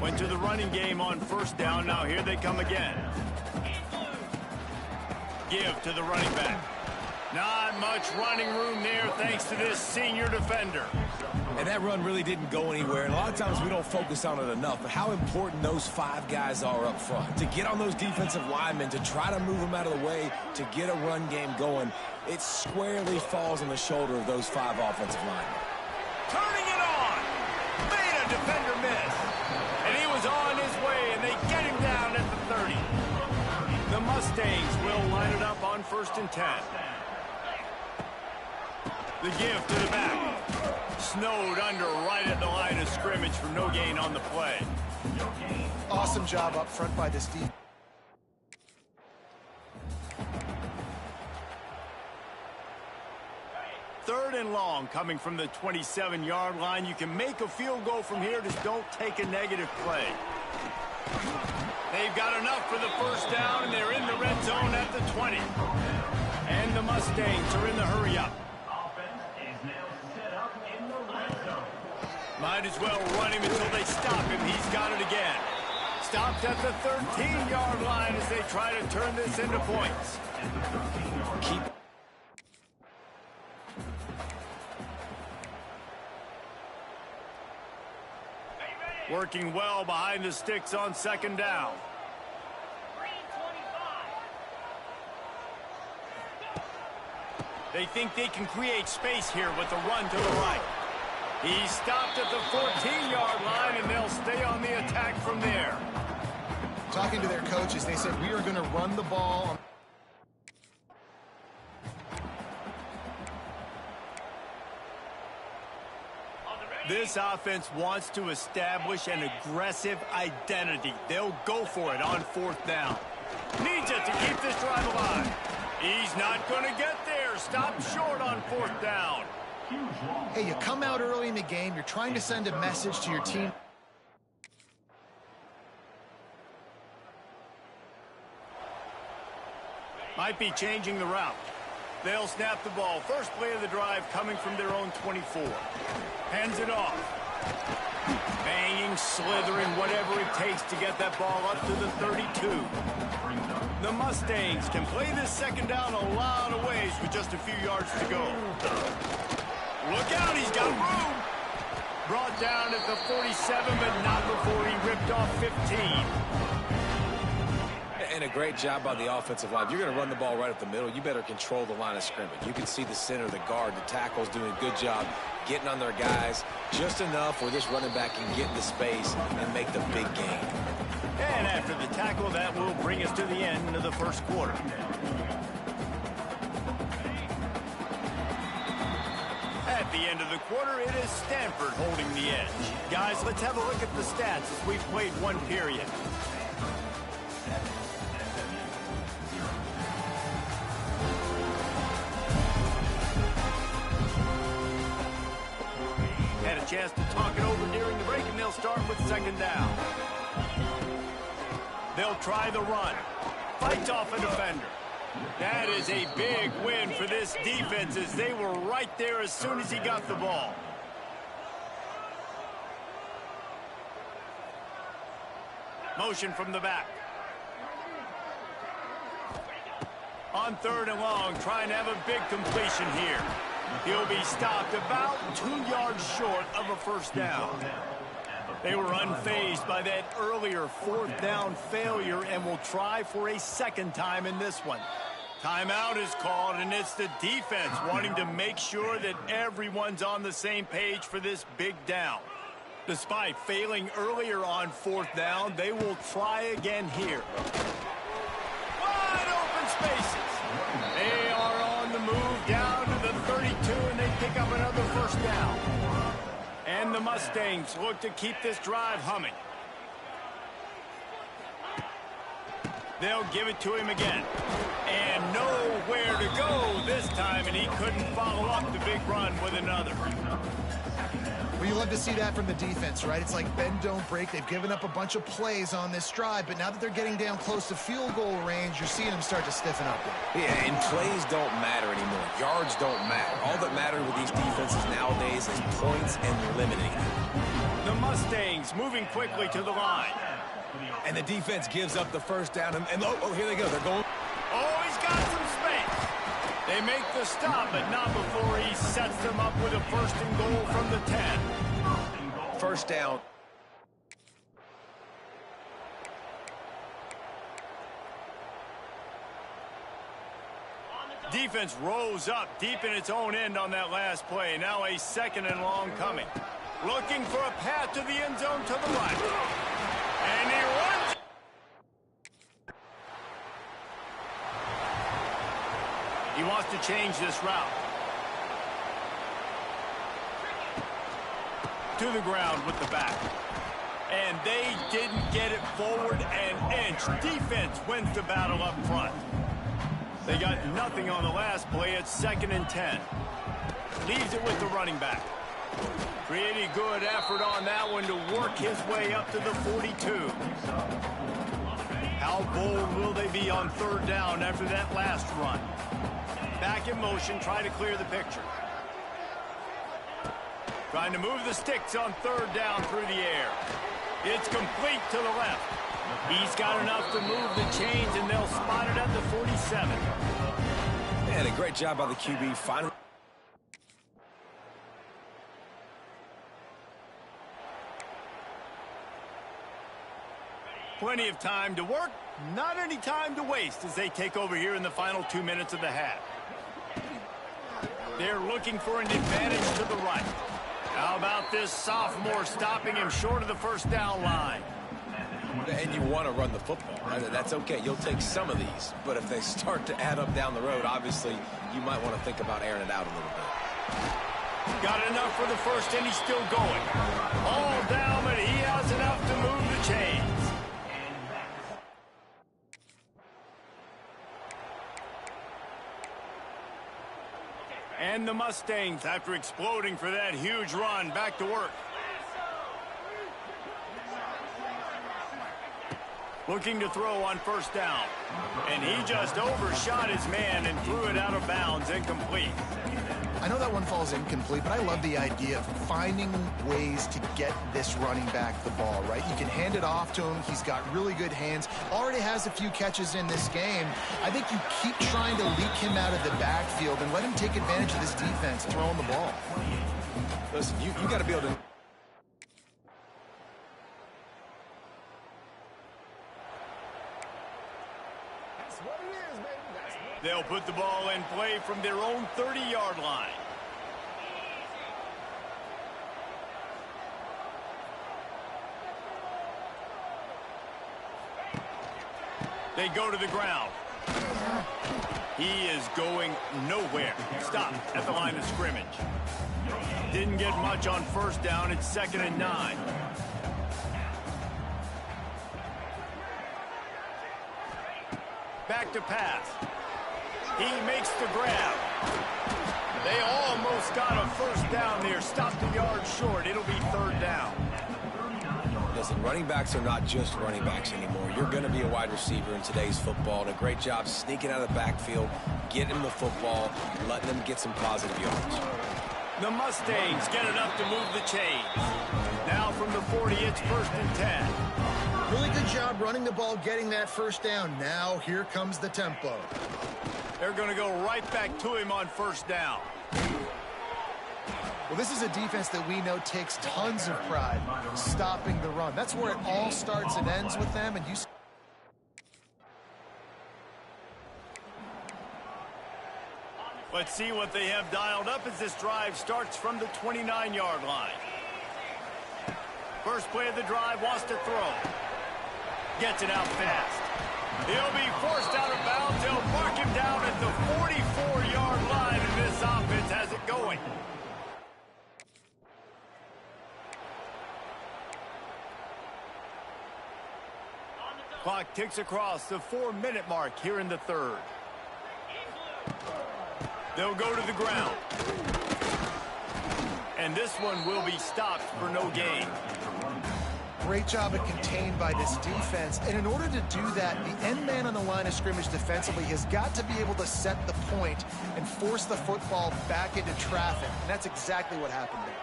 S1: Went to the running game on 1st down. Now here they come again. Give to the running back. Not much running room there thanks to this senior defender.
S3: And that run really didn't go anywhere. And a lot of times we don't focus on it enough, but how important those 5 guys are up front. To get on those defensive linemen, to try to move them out of the way, to get a run game going, it squarely falls on the shoulder of those 5 offensive linemen.
S1: Turning it on. Made a defender miss. And he was on his way, and they get him down at the 30. The Mustangs will line it up on 1st and 10. The give to the back. Snowed under right at the line of scrimmage for no gain on the play.
S2: Awesome job up front by this defense.
S1: Third and long coming from the 27-yard line. You can make a field goal from here. Just don't take a negative play. They've got enough for the 1st down, and they're in the red zone at the 20. And the Mustangs are in the hurry-up. Might as well run him until they stop him. He's got it again. Stopped at the 13-yard line as they try to turn this into points. Working well behind the sticks on 2nd down. They think they can create space here with the run to the right. He stopped at the 14-yard line, and they'll stay on the attack from there.
S2: Talking to their coaches, they said, we are going to run the ball.
S1: This offense wants to establish an aggressive identity. They'll go for it on 4th down. Needs it to keep this drive alive. He's not going to get there. Stop short on 4th down.
S2: Hey, you come out early in the game. You're trying to send a message to your team.
S1: Might be changing the route. They'll snap the ball. First play of the drive coming from their own 24. Hands it off. Banging, slithering, whatever it takes to get that ball up to the 32. The Mustangs can play this 2nd down a lot of ways with just a few yards to go. Look out, he's got room. Brought down at the 47, but not before he ripped off 15.
S3: And a great job by the offensive line. If you're going to run the ball right up the middle, you better control the line of scrimmage. You can see the center, the guard, the tackles doing a good job getting on their guys just enough where this running back can get into space and make the big gain.
S1: And after the tackle, that will bring us to the end of the 1st quarter. At the end of the quarter, it is Stanford holding the edge. Guys, let's have a look at the stats as we've played one period. Had a chance to talk it over during the break, and they'll start with 2nd down. They'll try the run. Fights off a defender. That is a big win for this defense as they were right there as soon as he got the ball. Motion from the back. On 3rd and long, trying to have a big completion here. He'll be stopped about 2 yards short of a 1st down. They were unfazed by that earlier 4th down failure and will try for a 2nd time in this one. Timeout is called, and it's the defense wanting to make sure that everyone's on the same page for this big down. Despite failing earlier on 4th down, they will try again here. Wide open spaces. They are on the move down to the 32, and they pick up another 1st down. And the Mustangs look to keep this drive humming. They'll give it to him again. And nowhere to go this time. time, and he couldn't follow up the big run with another.
S2: Well, you love to see that from the defense, right? It's like bend, don't break. They've given up a bunch of plays on this drive, but now that they're getting down close to field goal range, you're seeing them start to stiffen up.
S3: Yeah, and plays don't matter anymore. Yards don't matter. All that matters with these defenses nowadays is points and limiting.
S1: The Mustangs moving quickly to the line.
S3: And the defense gives up the first down. And oh, here they go. They're going.
S1: Oh, he's got some space. They make the stop, but not before he sets them up with a first and goal from the 10.
S3: First down.
S1: Defense rose up deep in its own end on that last play. Now a second and long coming. Looking for a path to the end zone to the right. And he runs. He wants to change this route. To the ground with the back. And they didn't get it forward an inch. Defense wins the battle up front. They got nothing on the last play. It's 2nd and 10. Leaves it with the running back. Pretty good effort on that one to work his way up to the 42. How bold will they be on 3rd down after that last run? Back in motion, try to clear the picture. Trying to move the sticks on 3rd down through the air. It's complete to the left. He's got enough to move the chains, and they'll spot it at the 47.
S3: And a great job by the QB. Finally.
S1: Plenty of time to work, not any time to waste as they take over here in the final 2 minutes of the half. They're looking for an advantage to the right. How about this sophomore stopping him short of the first down line?
S3: And you want to run the football, right? That's okay. You'll take some of these. But if they start to add up down the road, obviously, you might want to think about airing it out a little bit.
S1: Got enough for the first, and he's still going. All down, but he has enough to move the chains. And the Mustangs, after exploding for that huge run, back to work. Looking to throw on 1st down. And he just overshot his man and threw it out of bounds, incomplete.
S2: I know that one falls incomplete, but I love the idea of finding ways to get this running back the ball, right? You can hand it off to him. He's got really good hands. Already has a few catches in this game. I think you keep trying to leak him out of the backfield and let him take advantage of this defense throwing the ball.
S3: Listen, you got to be able to...
S1: They'll put the ball in play from their own 30-yard line. They go to the ground. He is going nowhere. Stop at the line of scrimmage. Didn't get much on 1st down. It's 2nd and 9. Back to pass. He makes the grab. They almost got a 1st down there. Stopped a yard short. It'll be 3rd down.
S3: Listen, running backs are not just running backs anymore. You're going to be a wide receiver in today's football. And a great job sneaking out of the backfield, getting them the football, letting them get some positive yards.
S1: The Mustangs get enough to move the chains. Now from the 40, it's 1st and 10.
S2: Really good job running the ball, getting that 1st down. Now here comes the tempo.
S1: They're going to go right back to him on 1st down.
S2: Well, this is a defense that we know takes tons of pride stopping the run. That's where it all starts and ends with them. And you.
S1: Let's see what they have dialed up as this drive starts from the 29-yard line. First play of the drive, wants to throw. Gets it out fast. He'll be forced out of bounds. They'll mark him down at the 44-yard line, and this offense has it going. Clock ticks across the 4-minute mark here in the 3rd. They'll go to the ground. And this one will be stopped for no gain.
S2: Great job of contained by this defense. And in order to do that, the end man on the line of scrimmage defensively has got to be able to set the point and force the football back into traffic. And that's exactly what happened there.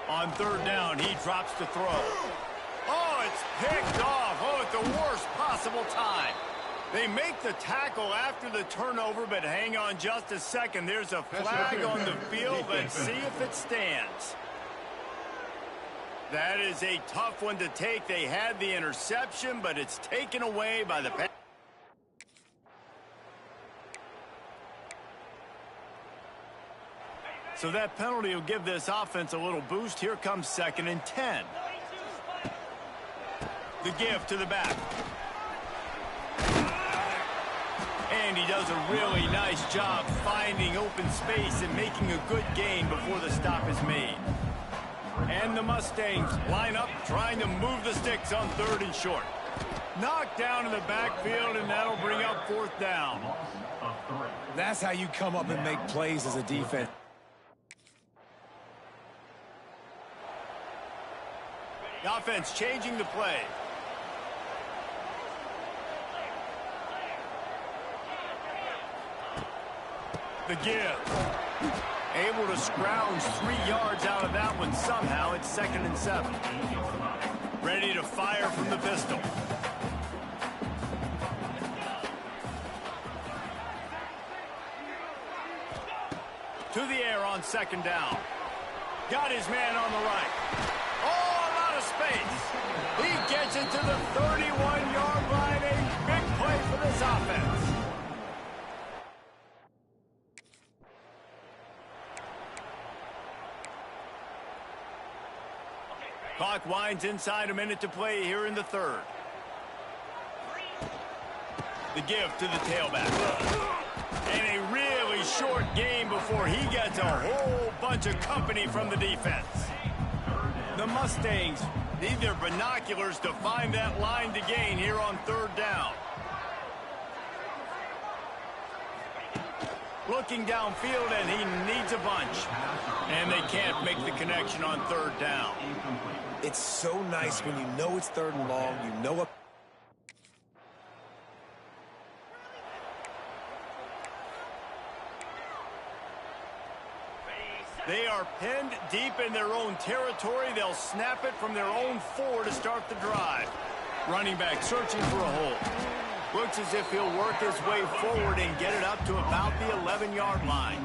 S1: On third down, he drops to throw. Oh, it's picked off. Oh, at the worst possible time. They make the tackle after the turnover, but hang on just a second. There's a flag on the field. Let's see if it stands. That is a tough one to take. They had the interception, but it's taken away by the pass. So that penalty will give this offense a little boost. Here comes 2nd and 10. The give to the back. And he does a really nice job finding open space and making a good gain before the stop is made. And the Mustangs line up, trying to move the sticks on 3rd and short. Knocked down in the backfield, and that'll bring up 4th down.
S3: That's how you come up and make plays as a defense.
S1: The offense changing the play. The give. Able to scrounge 3 yards out of that one somehow. It's 2nd and 7. Ready to fire from the pistol. To the air on 2nd down. Got his man on the right. Oh, a lot of space. He gets it to the 31-yard line. A big play for this offense. Clock winds inside, a minute to play here in the 3rd. The give to the tailback. And a really short game before he gets a whole bunch of company from the defense. The Mustangs need their binoculars to find that line to gain here on 3rd down. Looking downfield, and he needs a bunch. And they can't make the connection on 3rd down.
S3: It's so nice when you know it's 3rd and long, you know it.
S1: They are pinned deep in their own territory. They'll snap it from their own 4 to start the drive. Running back searching for a hole. Looks as if he'll work his way forward and get it up to about the 11-yard line.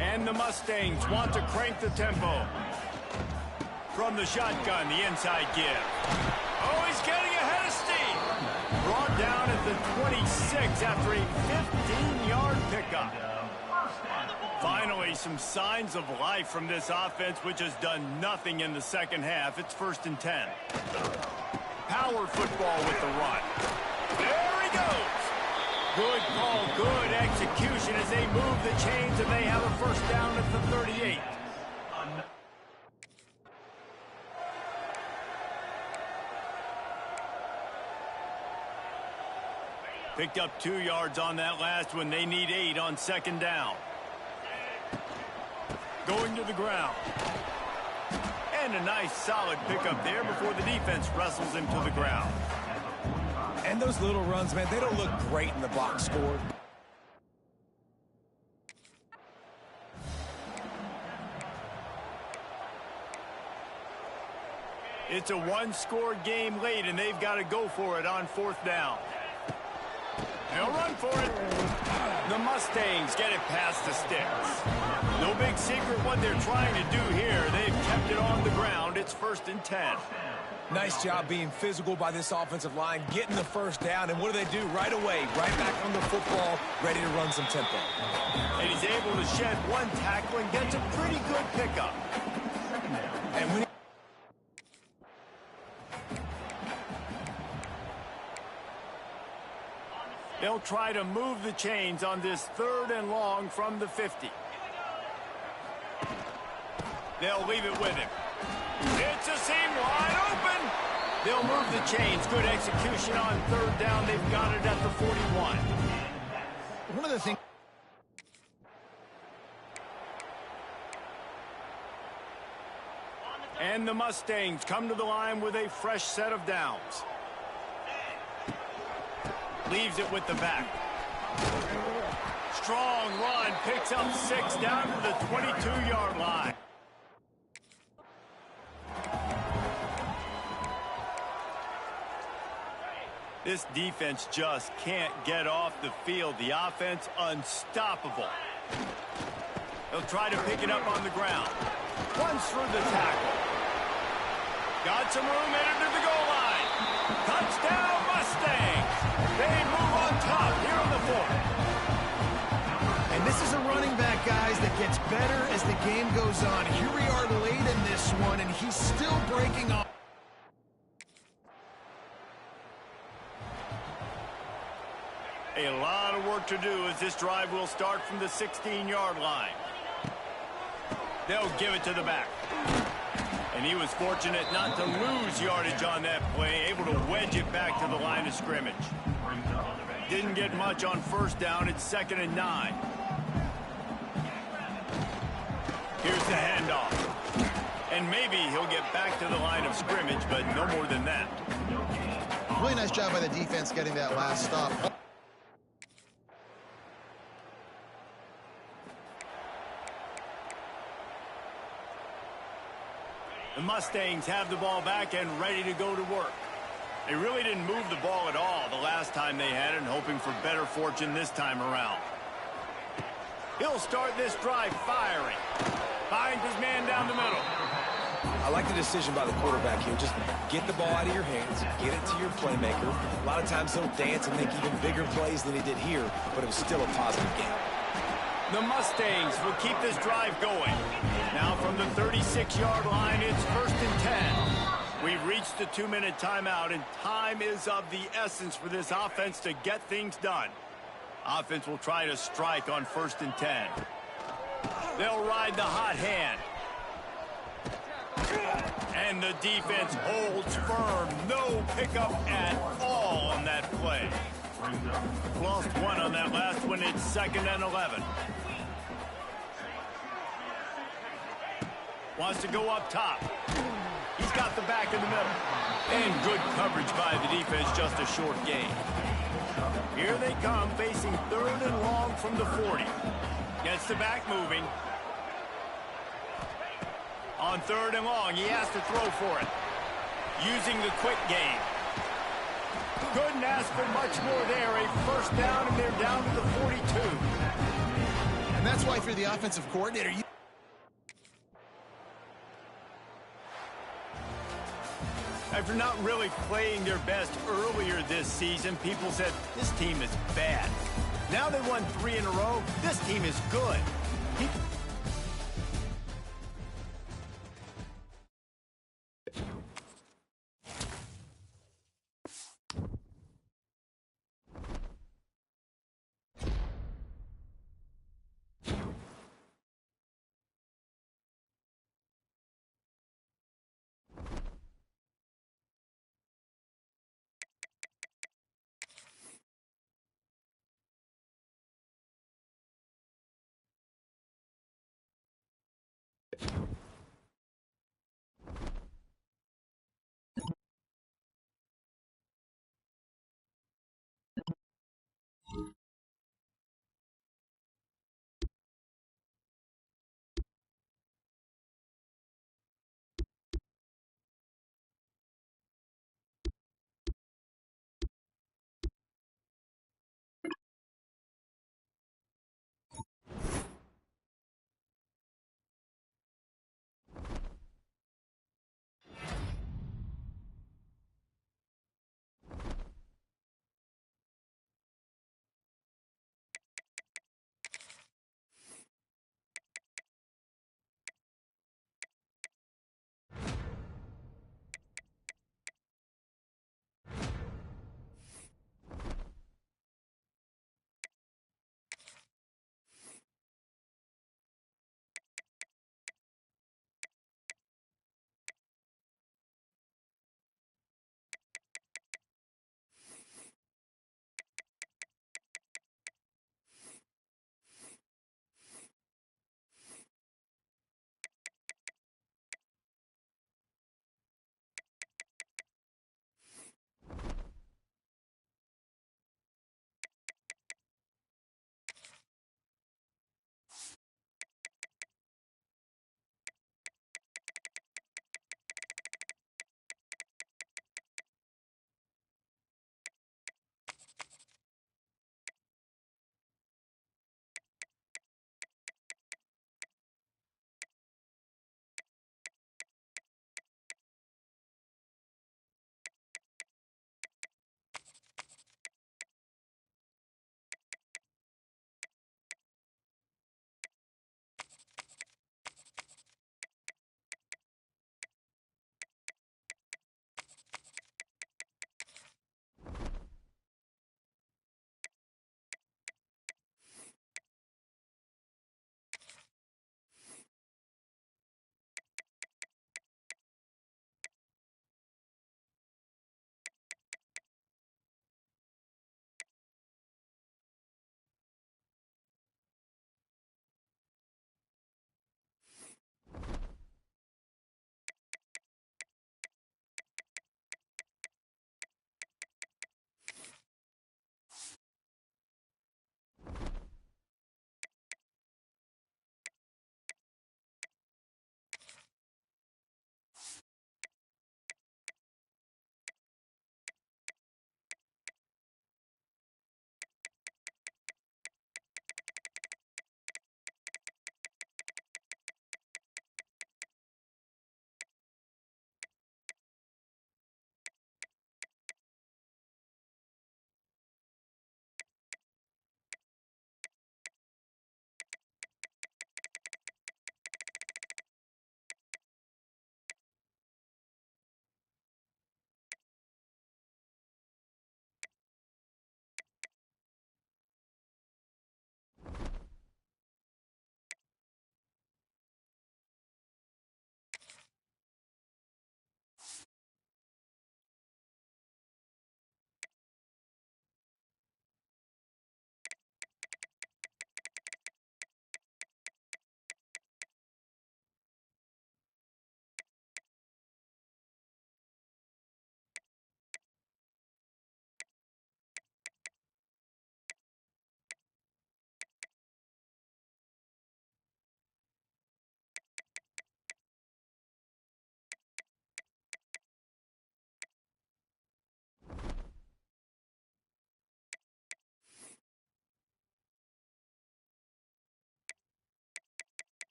S1: And the Mustangs want to crank the tempo. From the shotgun, the inside give. Oh, he's getting ahead of steam. Brought down at the 26 after a 15-yard pickup. Finally, some signs of life from this offense, which has done nothing in the 2nd half. It's 1st and 10. Power football with the run. There he goes. Good call, good execution as they move the chains, and they have a 1st down at the 38. Picked up 2 yards on that last one. They need 8 on 2nd down. Going to the ground. And a nice solid pickup there before the defense wrestles him to the ground.
S3: And those little runs, man, they don't look great in the box score.
S1: It's a 1-score game late, and they've got to go for it on 4th down. They'll run for it. The Mustangs get it past the sticks. No big secret what they're trying to do here. They've kept it on the ground. It's 1st and 10.
S3: Nice job being physical by this offensive line, getting the 1st down, and what do? Right away, right back on the football, ready to run some tempo.
S1: And he's able to shed 1 tackle and gets a pretty good pickup.
S3: And when
S1: they'll try to move the chains on this 3rd and long from the 50. They'll leave it with him. It's a seam wide open. They'll move the chains. Good execution on third down. They've got it at the 41.
S2: One of the things...
S1: And the Mustangs come to the line with a fresh set of downs. Leaves it with the back. Strong run. Picks up 6 down to the 22-yard line. This defense just can't get off the field. The offense unstoppable. They'll try to pick it up on the ground. Runs through the tackle. Got some room, entered to the goal line. Touchdown, Mustangs. They move on top here on the 4th.
S2: And this is a running back, guys, that gets better as the game goes on. Here we are late in this one, and he's still breaking off.
S1: A lot of work to do as this drive will start from the 16-yard line. They'll give it to the back. And he was fortunate not to lose yardage on that play, able to wedge it back to the line of scrimmage. Didn't get much on first down. It's 2nd and 9. Here's the handoff. And maybe he'll get back to the line of scrimmage, but no more than that.
S2: Really nice job by the defense getting that last stop.
S1: The Mustangs have the ball back and ready to go to work. They really didn't move the ball at all the last time they had it, and hoping for better fortune this time around. He'll start this drive firing. Finds his man down the middle.
S3: I like the decision by the quarterback here. Just get the ball out of your hands, get it to your playmaker. A lot of times he'll dance and make even bigger plays than he did here, but it was still a positive game.
S1: The Mustangs will keep this drive going. Now from the 36-yard line, it's 1st and 10. We've reached the 2-minute timeout, and time is of the essence for this offense to get things done. Offense will try to strike on 1st and 10. They'll ride the hot hand. And the defense holds firm. No pickup at all on that play. Lost one on that last one. It's 2nd and 11. Wants to go up top. He's got the back in the middle. And good coverage by the defense, just a short gain. Here they come, facing 3rd and long from the 40. Gets the back moving. On 3rd and long, he has to throw for it. Using the quick game. Couldn't ask for much more there. A 1st down, and they're down to the 42.
S2: And that's why, if you're the offensive coordinator,
S1: After not really playing their best earlier this season, people said, this team is bad. Now they won 3 in a row. This team is good.